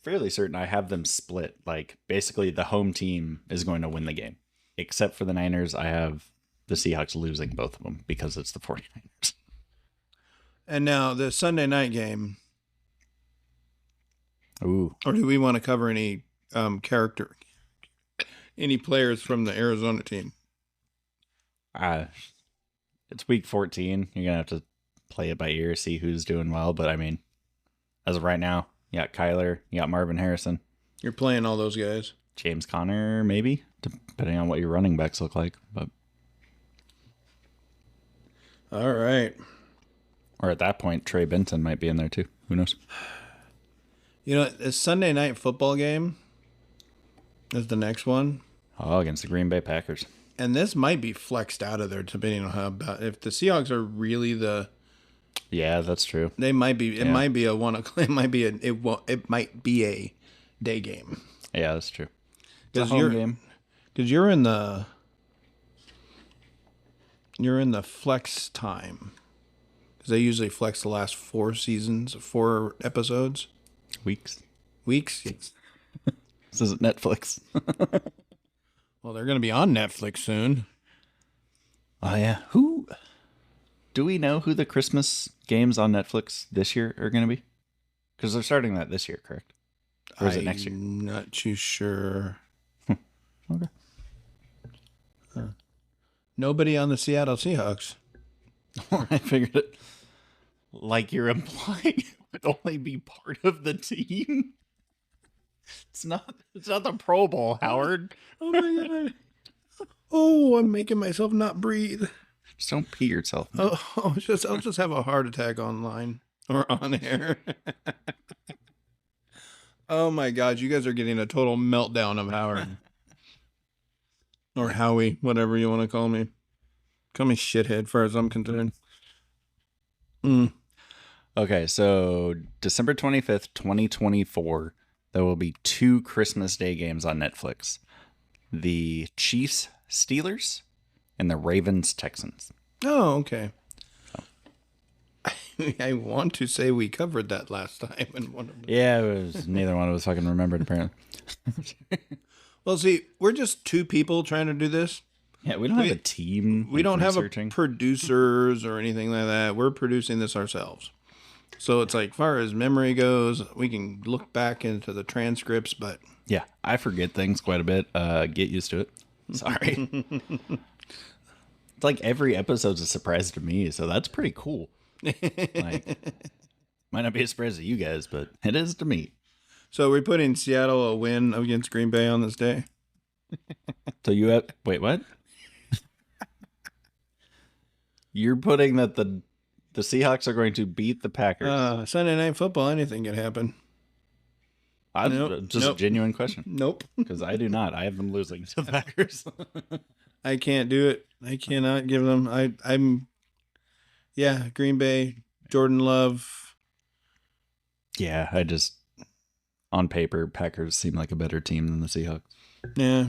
Speaker 2: fairly certain I have them split. Like basically the home team is going to win the game. Except for the Niners, I have the Seahawks losing both of them because it's the 49ers.
Speaker 1: And now the Sunday night game.
Speaker 2: Ooh.
Speaker 1: Or do we want to cover any any players from the Arizona team?
Speaker 2: It's week 14. You're gonna have to play it by ear, see who's doing well. But I mean, as of right now, you got Kyler, you got Marvin Harrison.
Speaker 1: You're playing all those guys.
Speaker 2: James Conner, maybe, depending on what your running backs look like. But
Speaker 1: all right.
Speaker 2: Or at that point, Trey Benson might be in there too. Who knows?
Speaker 1: You know, the Sunday night football game is the next one.
Speaker 2: Oh, against the Green Bay Packers.
Speaker 1: And this might be flexed out of there, depending on how about if the Seahawks are really the.
Speaker 2: Yeah, that's true.
Speaker 1: They might be. It might be a one. It might be a. It might be a day game.
Speaker 2: Yeah, that's true.
Speaker 1: It's a home game. Because you're in the. You're in the flex time. Because they usually flex the last 4 episodes.
Speaker 2: Weeks.
Speaker 1: Yes.
Speaker 2: This isn't Netflix.
Speaker 1: Well, they're going to be on Netflix soon.
Speaker 2: Oh, yeah. Do we know who the Christmas games on Netflix this year are going to be? Because they're starting that this year, correct? Or is it next year?
Speaker 1: I'm not too sure.
Speaker 2: Okay.
Speaker 1: Nobody on the Seattle Seahawks.
Speaker 2: I figured it. Like you're implying it would only be part of the team. It's not the Pro Bowl, Howard.
Speaker 1: Oh my god. Oh, I'm making myself not breathe.
Speaker 2: Just don't pee yourself.
Speaker 1: Oh, I'll just have a heart attack online or on air. Oh my god, you guys are getting a total meltdown of Howard. Or Howie, whatever you want to call me. Call me shithead, far as I'm concerned.
Speaker 2: Okay, so December 25th, 2024, there will be 2 Christmas Day games on Netflix. The Chiefs Steelers and the Ravens Texans.
Speaker 1: Oh, okay. I want to say we covered that last time in one of them.
Speaker 2: Yeah, it was neither one of us fucking remembered apparently.
Speaker 1: Well, see, we're just 2 people trying to do this.
Speaker 2: Yeah, we don't have a team.
Speaker 1: We don't have producers or anything like that. We're producing this ourselves. So it's like, far as memory goes, we can look back into the transcripts, but...
Speaker 2: Yeah, I forget things quite a bit. Get used to it. Sorry. It's like every episode's a surprise to me, so that's pretty cool. Like, might not be a surprise to you guys, but it is to me.
Speaker 1: So we're putting Seattle a win against Green Bay on this day?
Speaker 2: So you have... Wait, what? You're putting that the Seahawks are going to beat the Packers.
Speaker 1: Sunday Night Football, anything can happen.
Speaker 2: Just a genuine question.
Speaker 1: Nope.
Speaker 2: Because I do not. I have them losing to the Packers.
Speaker 1: I can't do it. I cannot give them. I'm. Yeah, Green Bay, Jordan Love.
Speaker 2: Yeah, on paper, Packers seem like a better team than the Seahawks.
Speaker 1: Yeah.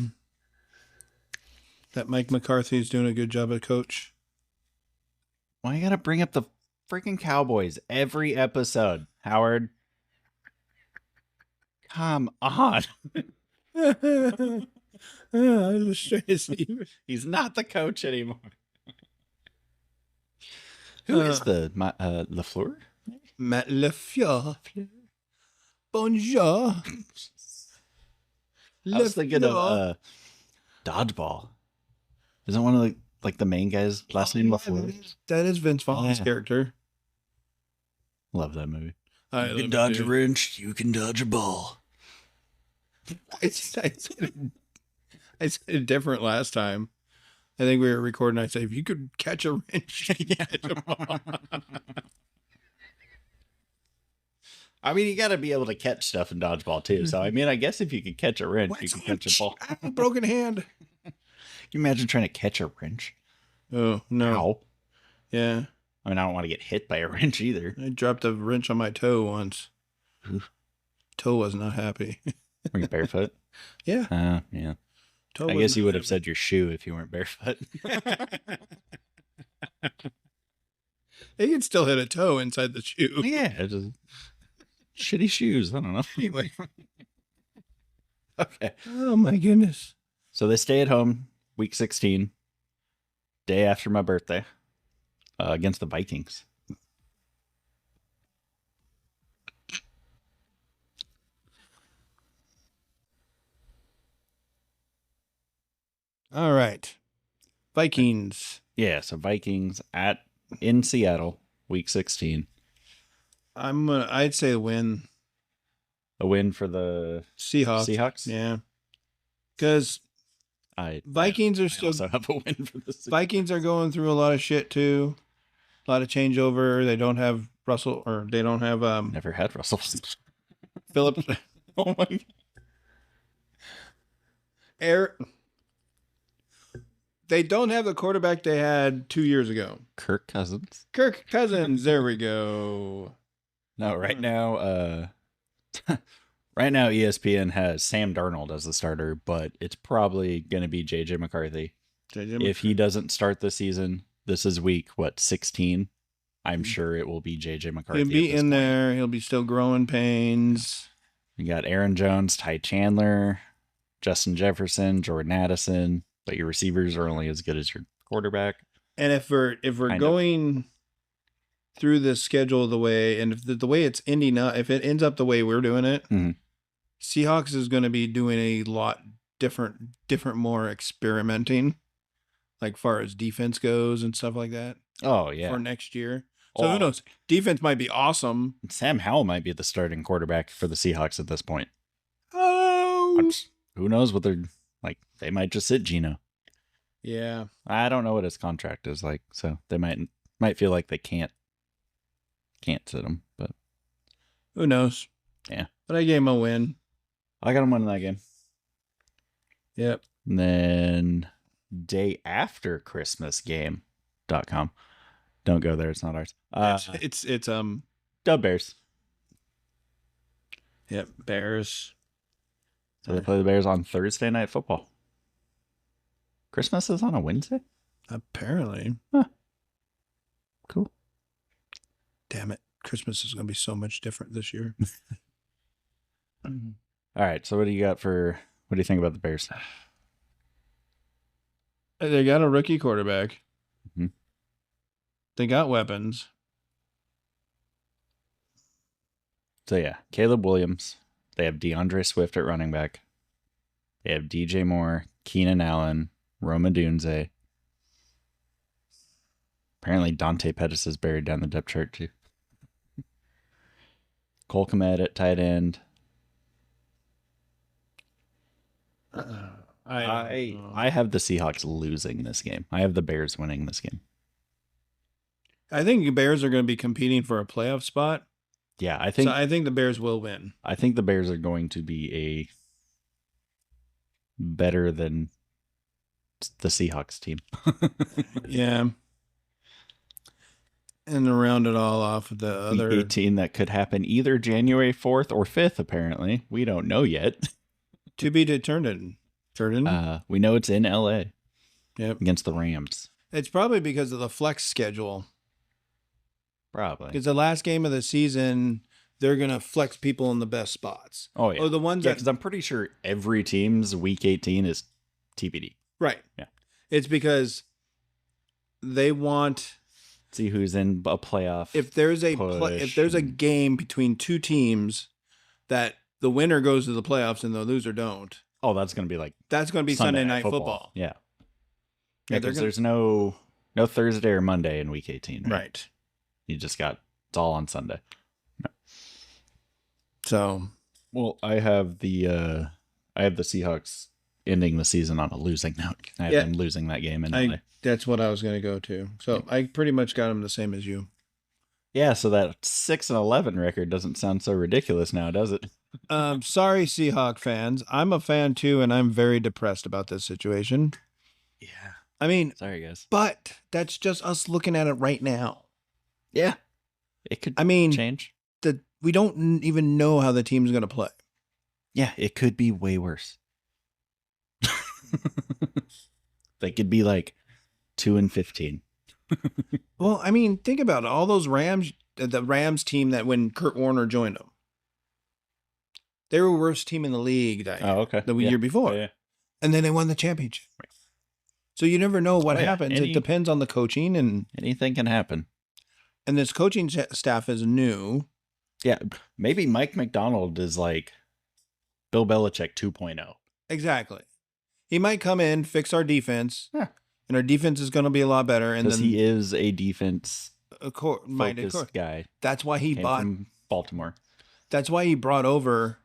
Speaker 1: That Mike McCarthy's doing a good job as coach.
Speaker 2: Why you gotta bring up the freaking Cowboys every episode, Howard? Come on.
Speaker 1: I was trying to see.
Speaker 2: He's not the coach anymore. Who is the LaFleur?
Speaker 1: Matt LaFleur. Bonjour.
Speaker 2: I was thinking of Dodgeball. Isn't one of the main guys last name LaFleur?
Speaker 1: That is Vince Vaughn's character.
Speaker 2: Love that movie.
Speaker 1: You
Speaker 2: can dodge a wrench, you can dodge a ball.
Speaker 1: I said it different last time. I think we were recording. I said, if you could catch a wrench, you can catch a ball.
Speaker 2: I mean, you got to be able to catch stuff in dodgeball too. So, I mean, I guess if you could catch a wrench, you can catch a ball.
Speaker 1: I have a broken hand.
Speaker 2: Can you imagine trying to catch a wrench?
Speaker 1: Oh, no.
Speaker 2: Ow.
Speaker 1: Yeah.
Speaker 2: I mean, I don't want to get hit by a wrench either.
Speaker 1: I dropped a wrench on my toe once. Toe was not happy.
Speaker 2: Were you barefoot?
Speaker 1: Yeah.
Speaker 2: Yeah.
Speaker 1: Toe
Speaker 2: I guess you would have said your shoe if you weren't barefoot.
Speaker 1: You can still hit a toe inside the shoe.
Speaker 2: Yeah. Just shitty shoes. I don't know.
Speaker 1: Anyway.
Speaker 2: Okay.
Speaker 1: Oh, my goodness.
Speaker 2: So they stay at home week 16, day after my birthday, against the Vikings.
Speaker 1: All right. Vikings.
Speaker 2: Yeah, so Vikings in Seattle, week 16.
Speaker 1: I'd say a win.
Speaker 2: A win for the
Speaker 1: Seahawks. Yeah. Because Vikings are still.
Speaker 2: Also have a win for the Seahawks.
Speaker 1: Vikings are going through a lot of shit too. A lot of changeover. They don't have Russell, or they don't have
Speaker 2: Never had Russell.
Speaker 1: Phillips.
Speaker 2: Oh my.
Speaker 1: They don't have the quarterback they had 2 years ago.
Speaker 2: Kirk Cousins.
Speaker 1: There we go.
Speaker 2: No, right now, right now ESPN has Sam Darnold as the starter, but it's probably going to be JJ McCarthy. If he doesn't start the season, this is week 16. I'm sure it will be JJ McCarthy.
Speaker 1: He'll be in there. He'll be still growing pains.
Speaker 2: You got Aaron Jones, Ty Chandler, Justin Jefferson, Jordan Addison, but your receivers are only as good as your quarterback.
Speaker 1: And if we're going through this schedule the way, and if the way it's ending up, if it ends up the way we're doing it, Seahawks is going to be doing a lot different, more experimenting, like far as defense goes and stuff like that.
Speaker 2: Oh yeah,
Speaker 1: for next year. So who knows? Defense might be awesome.
Speaker 2: Sam Howell might be the starting quarterback for the Seahawks at this point.
Speaker 1: Oh,
Speaker 2: who knows what they're like? They might just sit Geno.
Speaker 1: Yeah,
Speaker 2: I don't know what his contract is like, so they might feel like they can't sit him, but
Speaker 1: who knows?
Speaker 2: Yeah,
Speaker 1: but I gave him a win.
Speaker 2: I got him winning that game.
Speaker 1: Yep.
Speaker 2: And then day after Christmas game.com. Don't go there. It's not ours.
Speaker 1: It's
Speaker 2: Dub Bears.
Speaker 1: Yep, Bears.
Speaker 2: So they play the Bears on Thursday Night Football. Christmas is on a Wednesday?
Speaker 1: Apparently.
Speaker 2: Huh. Cool.
Speaker 1: Damn it. Christmas is going to be so much different this year.
Speaker 2: All right. So what do you think about the Bears?
Speaker 1: They got a rookie quarterback.
Speaker 2: Mm-hmm.
Speaker 1: They got weapons.
Speaker 2: So yeah, Caleb Williams. They have DeAndre Swift at running back. They have DJ Moore, Keenan Allen, Roma Dunze. Apparently Dante Pettis is buried down the depth chart too. Cole Kmet at tight end. I have the Seahawks losing this game. I have the Bears winning this game.
Speaker 1: I think the Bears are going to be competing for a playoff spot.
Speaker 2: Yeah, I think
Speaker 1: the Bears will win.
Speaker 2: I think the Bears are going to be better than the Seahawks team.
Speaker 1: Yeah. And to round it all off, the other
Speaker 2: 18 that could happen either January 4th or 5th, apparently. We don't know yet.
Speaker 1: To be determined.
Speaker 2: We know it's in LA.
Speaker 1: Yep.
Speaker 2: Against the Rams.
Speaker 1: It's probably because of the flex schedule.
Speaker 2: Probably.
Speaker 1: Because the last game of the season, they're going to flex people in the best spots.
Speaker 2: Oh, yeah.
Speaker 1: Or the ones that...
Speaker 2: because I'm pretty sure every team's week 18 is TBD.
Speaker 1: Right.
Speaker 2: Yeah.
Speaker 1: It's because they want...
Speaker 2: See who's in a playoff.
Speaker 1: If there's a game between two teams that the winner goes to the playoffs and the loser don't.
Speaker 2: Oh, that's going to be
Speaker 1: Sunday night football.
Speaker 2: Yeah. Yeah, because there's no Thursday or Monday in week 18.
Speaker 1: Right.
Speaker 2: You just it's all on Sunday. No.
Speaker 1: So,
Speaker 2: well, I have the Seahawks ending the season on a losing note. I have them losing that game in LA.
Speaker 1: That's what I was going to go to. So I pretty much got them the same as you.
Speaker 2: Yeah, so that 6-11 record doesn't sound so ridiculous now, does it?
Speaker 1: Sorry, Seahawk fans. I'm a fan too, and I'm very depressed about this situation.
Speaker 2: Yeah.
Speaker 1: I mean,
Speaker 2: sorry guys,
Speaker 1: but that's just us looking at it right now.
Speaker 2: Yeah, it could. Change.
Speaker 1: We don't even know how the team's going to play.
Speaker 2: Yeah, it could be way worse. They could be like 2-15.
Speaker 1: Well, I mean, think about it. All those Rams, the Rams team that when Kurt Warner joined them, they were the worst team in the league the year before. Yeah. And then they won the championship. Right. So you never know what happens. It depends on the coaching, and
Speaker 2: anything can happen.
Speaker 1: And this coaching staff is new.
Speaker 2: Yeah, maybe Mike McDonald is like Bill Belichick 2.0.
Speaker 1: Exactly. He might come in, fix our defense, and our defense is going to be a lot better. And
Speaker 2: because
Speaker 1: then
Speaker 2: he is a defense
Speaker 1: minded
Speaker 2: guy.
Speaker 1: That's why he bought
Speaker 2: from Baltimore.
Speaker 1: That's why he brought over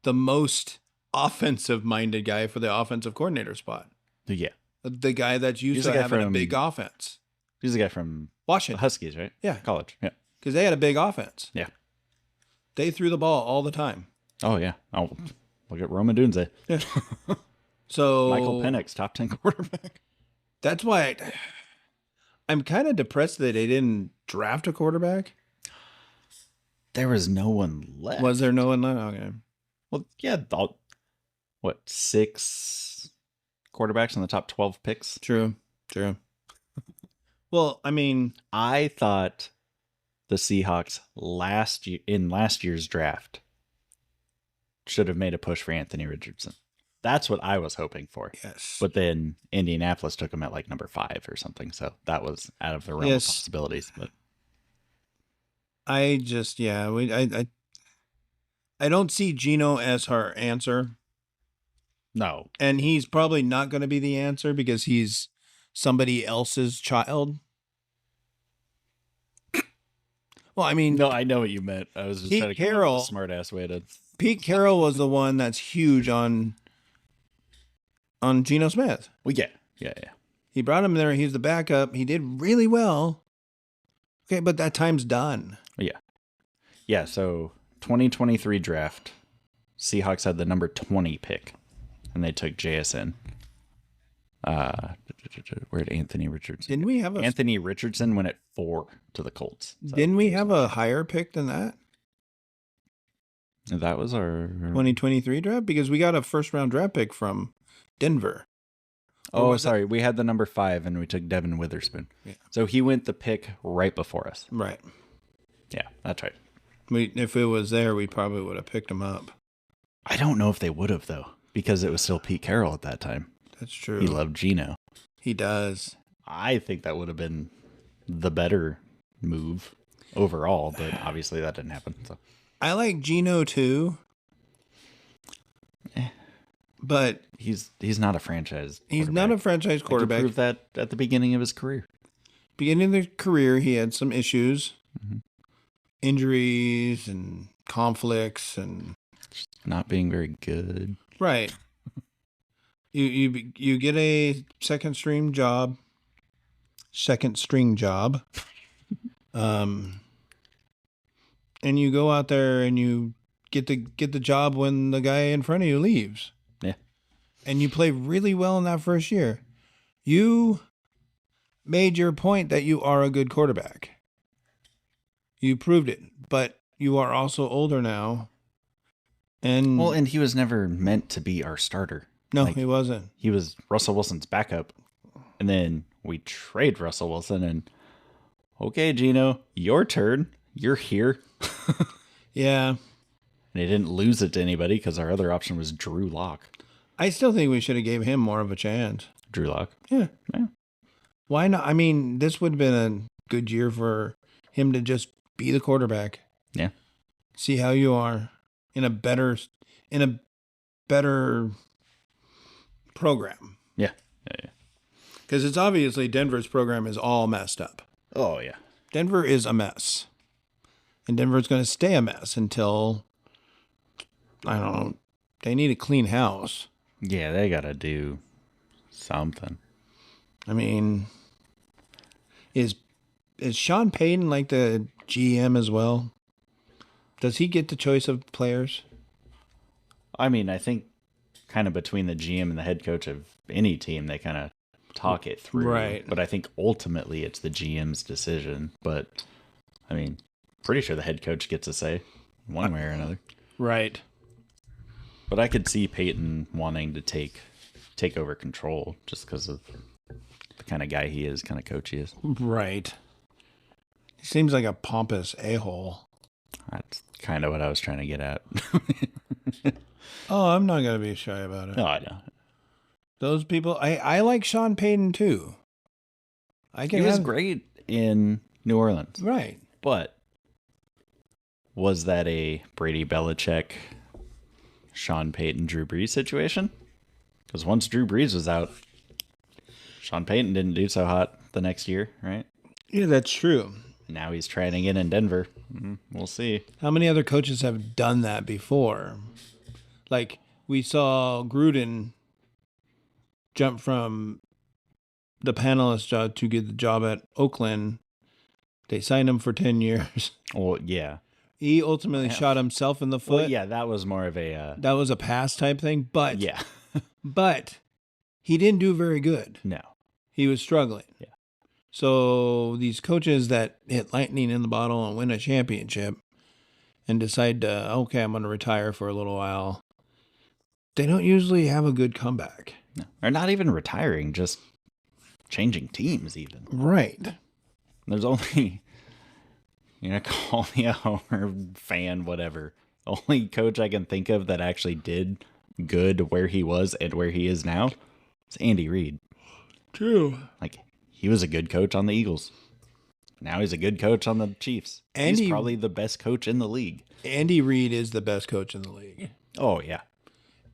Speaker 1: the most offensive-minded guy for the offensive coordinator spot.
Speaker 2: Yeah,
Speaker 1: the guy that's used to having a big offense.
Speaker 2: He's the guy from
Speaker 1: Washington
Speaker 2: the Huskies, right?
Speaker 1: Yeah,
Speaker 2: college. Yeah,
Speaker 1: because they had a big offense.
Speaker 2: Yeah,
Speaker 1: they threw the ball all the time.
Speaker 2: Oh yeah. Oh, look at Roman Dunze.
Speaker 1: Yeah. So
Speaker 2: Michael Penix, top 10 quarterback.
Speaker 1: That's why I'm kind of depressed that they didn't draft a quarterback.
Speaker 2: There was no one left.
Speaker 1: Was there no one left? Okay.
Speaker 2: Well, yeah. 6 quarterbacks in the top 12 picks?
Speaker 1: True. Well, I mean,
Speaker 2: I thought the Seahawks last year's draft should have made a push for Anthony Richardson. That's what I was hoping for.
Speaker 1: Yes.
Speaker 2: But then Indianapolis took him at like number 5 or something. So that was out of the realm of possibilities. But
Speaker 1: I don't see Geno as her answer.
Speaker 2: No.
Speaker 1: And he's probably not going to be the answer because he's somebody else's child. Well, I mean,
Speaker 2: no, I know what you meant. I was just trying to come up with a smart ass way to.
Speaker 1: Pete Carroll was the one that's huge on Geno Smith.
Speaker 2: Well, yeah.
Speaker 1: He brought him there. He's the backup. He did really well. Okay, but that time's done.
Speaker 2: Yeah. So 2023 draft, Seahawks had the number 20 pick, and they took JSN. Where'd Anthony Richardson?
Speaker 1: Didn't we have
Speaker 2: Anthony Richardson went at 4 to the Colts?
Speaker 1: Didn't we have a higher pick than that?
Speaker 2: That was our
Speaker 1: 2023 draft because we got a first round draft pick from Denver.
Speaker 2: Oh, sorry. We had the number 5 and we took Devin Witherspoon.
Speaker 1: Yeah.
Speaker 2: So he went the pick right before us.
Speaker 1: Right.
Speaker 2: Yeah, that's right.
Speaker 1: If it was there, we probably would have picked him up.
Speaker 2: I don't know if they would have, though, because it was still Pete Carroll at that time.
Speaker 1: That's true.
Speaker 2: He loved Geno.
Speaker 1: He does.
Speaker 2: I think that would have been the better move overall, but obviously that didn't happen. So
Speaker 1: I like Geno too. But
Speaker 2: he's not a franchise.
Speaker 1: He's not a franchise quarterback.
Speaker 2: He proved that at the beginning of his career.
Speaker 1: Beginning of the career, he had some issues, injuries and conflicts, and
Speaker 2: just not being very good.
Speaker 1: Right. You get a second string job, and you go out there and you get the job when the guy in front of you leaves.
Speaker 2: Yeah.
Speaker 1: And you play really well in that first year. You made your point that you are a good quarterback. You proved it, but you are also older now.
Speaker 2: And he was never meant to be our starter.
Speaker 1: No, he wasn't.
Speaker 2: He was Russell Wilson's backup. And then we trade Russell Wilson and okay, Geno, your turn. You're here.
Speaker 1: Yeah.
Speaker 2: And they didn't lose it to anybody because our other option was Drew Lock.
Speaker 1: I still think we should have gave him more of a chance.
Speaker 2: Drew Lock?
Speaker 1: Yeah. Why not? I mean, this would have been a good year for him to just be the quarterback.
Speaker 2: Yeah.
Speaker 1: See how you are in a better program.
Speaker 2: Yeah.
Speaker 1: Because it's obviously Denver's program is all messed up.
Speaker 2: Oh, yeah.
Speaker 1: Denver is a mess. And Denver's going to stay a mess until, I don't know, they need a clean house.
Speaker 2: Yeah, they got to do something.
Speaker 1: I mean, is Sean Payton like the GM as well? Does he get the choice of players?
Speaker 2: I mean, I think kind of between the GM and the head coach of any team, they kind of talk it through.
Speaker 1: Right.
Speaker 2: But I think ultimately it's the GM's decision. But, I mean, pretty sure the head coach gets a say one way or another.
Speaker 1: Right.
Speaker 2: But I could see Peyton wanting to take over control just because of the kind of guy he is, kind of coach he is.
Speaker 1: Right. He seems like a pompous a-hole.
Speaker 2: That's kind of what I was trying to get at.
Speaker 1: Oh, I'm not going to be shy about it.
Speaker 2: No, I know.
Speaker 1: Those people, I like Sean Payton too.
Speaker 2: He was great in New Orleans.
Speaker 1: Right.
Speaker 2: But was that a Brady Belichick, Sean Payton, Drew Brees situation? Because once Drew Brees was out, Sean Payton didn't do so hot the next year, right?
Speaker 1: Yeah, that's true.
Speaker 2: Now he's trying again in Denver. We'll see.
Speaker 1: How many other coaches have done that before? Like, we saw Gruden jump from the panelist job to get the job at Oakland. They signed him for 10 years.
Speaker 2: Well, yeah.
Speaker 1: He ultimately shot himself in the foot.
Speaker 2: Well, yeah, that was more of a...
Speaker 1: that was a pass type thing, but...
Speaker 2: Yeah.
Speaker 1: but he didn't do very good.
Speaker 2: No.
Speaker 1: He was struggling.
Speaker 2: Yeah.
Speaker 1: So these coaches that hit lightning in the bottle and win a championship and decide to, okay, I'm going to retire for a little while, they don't usually have a good comeback.
Speaker 2: No. Or not even retiring, just changing teams even.
Speaker 1: Right.
Speaker 2: There's only, call me a Homer fan, whatever. The only coach I can think of that actually did good where he was and where he is now is Andy Reid.
Speaker 1: True.
Speaker 2: Like, he was a good coach on the Eagles. Now he's a good coach on the Chiefs. He's probably the best coach in the league.
Speaker 1: Andy Reid is the best coach in the league.
Speaker 2: Oh, yeah.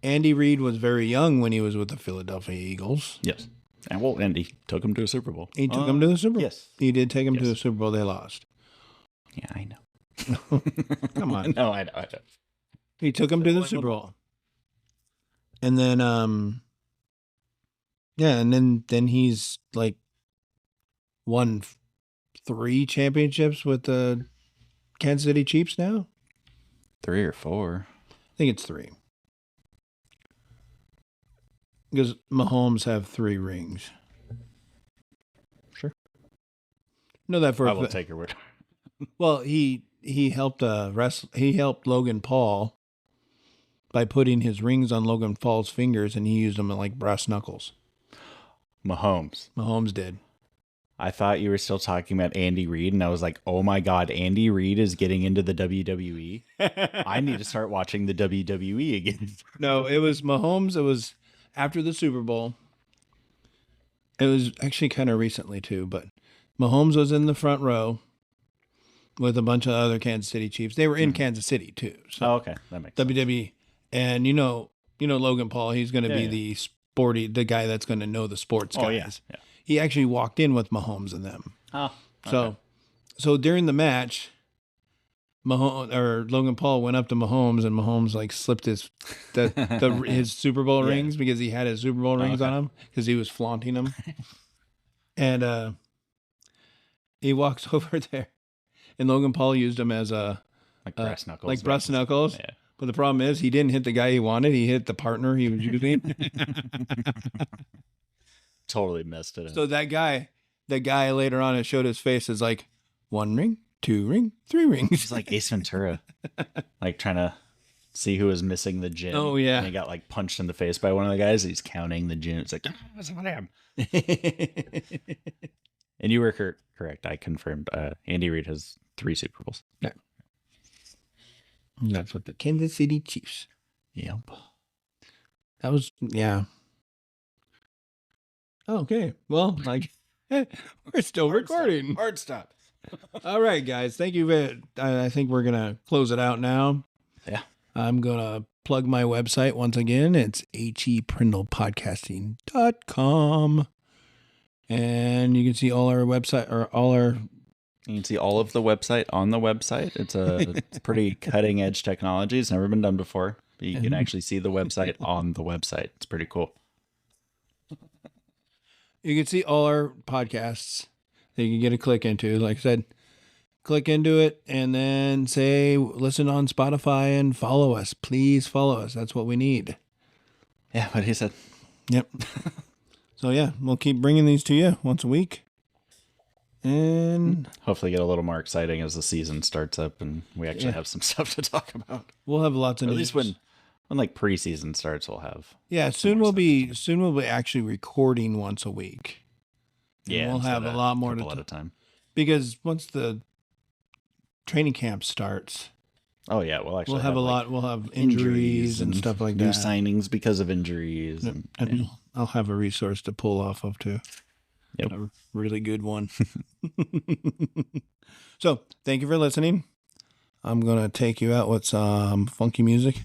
Speaker 1: Andy Reid was very young when he was with the Philadelphia Eagles.
Speaker 2: Yes. And he took him to a Super Bowl.
Speaker 1: He took him to the Super Bowl.
Speaker 2: Yes.
Speaker 1: He did take him to the Super Bowl. They lost.
Speaker 2: Yeah, I know.
Speaker 1: Come on.
Speaker 2: No, I know.
Speaker 1: He took him to the Super Bowl. And then, and then he's like won 3 championships with the Kansas City Chiefs now.
Speaker 2: 3 or 4.
Speaker 1: I think it's 3. Because Mahomes have 3 rings.
Speaker 2: Sure.
Speaker 1: Know that for
Speaker 2: I will take your word.
Speaker 1: Well, he helped he helped Logan Paul by putting his rings on Logan Paul's fingers, and he used them like brass knuckles. Mahomes did.
Speaker 2: I thought you were still talking about Andy Reid, and I was like, oh my God, Andy Reid is getting into the WWE. I need to start watching the WWE again.
Speaker 1: No, it was Mahomes. It was after the Super Bowl. It was actually kind of recently too, but Mahomes was in the front row with a bunch of other Kansas City Chiefs. They were in Kansas City too. So
Speaker 2: okay. That makes sense.
Speaker 1: WWE. And you know Logan Paul, he's going to be the guy that's going to know the sports guys.
Speaker 2: Yeah.
Speaker 1: He actually walked in with Mahomes and them.
Speaker 2: Oh, okay.
Speaker 1: So during the match, Logan Paul went up to Mahomes, and Mahomes like slipped his Super Bowl rings because he had his Super Bowl rings on him because he was flaunting them. And he walks over there, and Logan Paul used him as a
Speaker 2: brass knuckles.
Speaker 1: Like brass knuckles.
Speaker 2: Yeah.
Speaker 1: But the problem is he didn't hit the guy he wanted. He hit the partner he was using.
Speaker 2: Totally messed it up.
Speaker 1: So that guy later on, it showed his face as like 1 ring, 2 ring, 3 rings.
Speaker 2: It's like Ace Ventura, like trying to see who was missing the gin.
Speaker 1: Oh yeah,
Speaker 2: and he got like punched in the face by one of the guys. He's counting the gin. It's like, that's what I am. And you were correct. I confirmed. Andy Reid has 3 Super Bowls.
Speaker 1: Yeah, that's what the Kansas City Chiefs.
Speaker 2: Yep.
Speaker 1: That was Okay. Well, we're still recording.
Speaker 2: Hard stop.
Speaker 1: All right, guys. Thank you. I think we're going to close it out now.
Speaker 2: Yeah.
Speaker 1: I'm going to plug my website once again. It's heprindlepodcasting.com. And you can see all our website
Speaker 2: You can see all of the website on the website. It's a pretty cutting edge technology. It's never been done before. But you can actually see the website on the website. It's pretty cool.
Speaker 1: You can see all our podcasts that you can get a click into. Like I said, click into it and then say, listen on Spotify and follow us. Please follow us. That's what we need.
Speaker 2: Yeah, what he said.
Speaker 1: Yep. So, yeah, we'll keep bringing these to you once a week. And
Speaker 2: hopefully get a little more exciting as the season starts up and we actually have some stuff to talk about.
Speaker 1: We'll have lots of
Speaker 2: news.
Speaker 1: At
Speaker 2: least when like preseason starts, we'll have.
Speaker 1: Yeah, soon we'll be actually recording once a week.
Speaker 2: Yeah,
Speaker 1: and we'll have a lot more
Speaker 2: at a time.
Speaker 1: Because once the training camp starts,
Speaker 2: oh yeah, we'll
Speaker 1: have a lot. We'll have injuries and stuff like
Speaker 2: new
Speaker 1: that.
Speaker 2: Signings because of injuries, and
Speaker 1: I'll have a resource to pull off of too.
Speaker 2: Yep.
Speaker 1: A really good one. So, thank you for listening. I'm going to take you out with some funky music.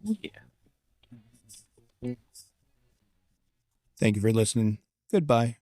Speaker 2: Yeah.
Speaker 1: Thank you for listening. Goodbye.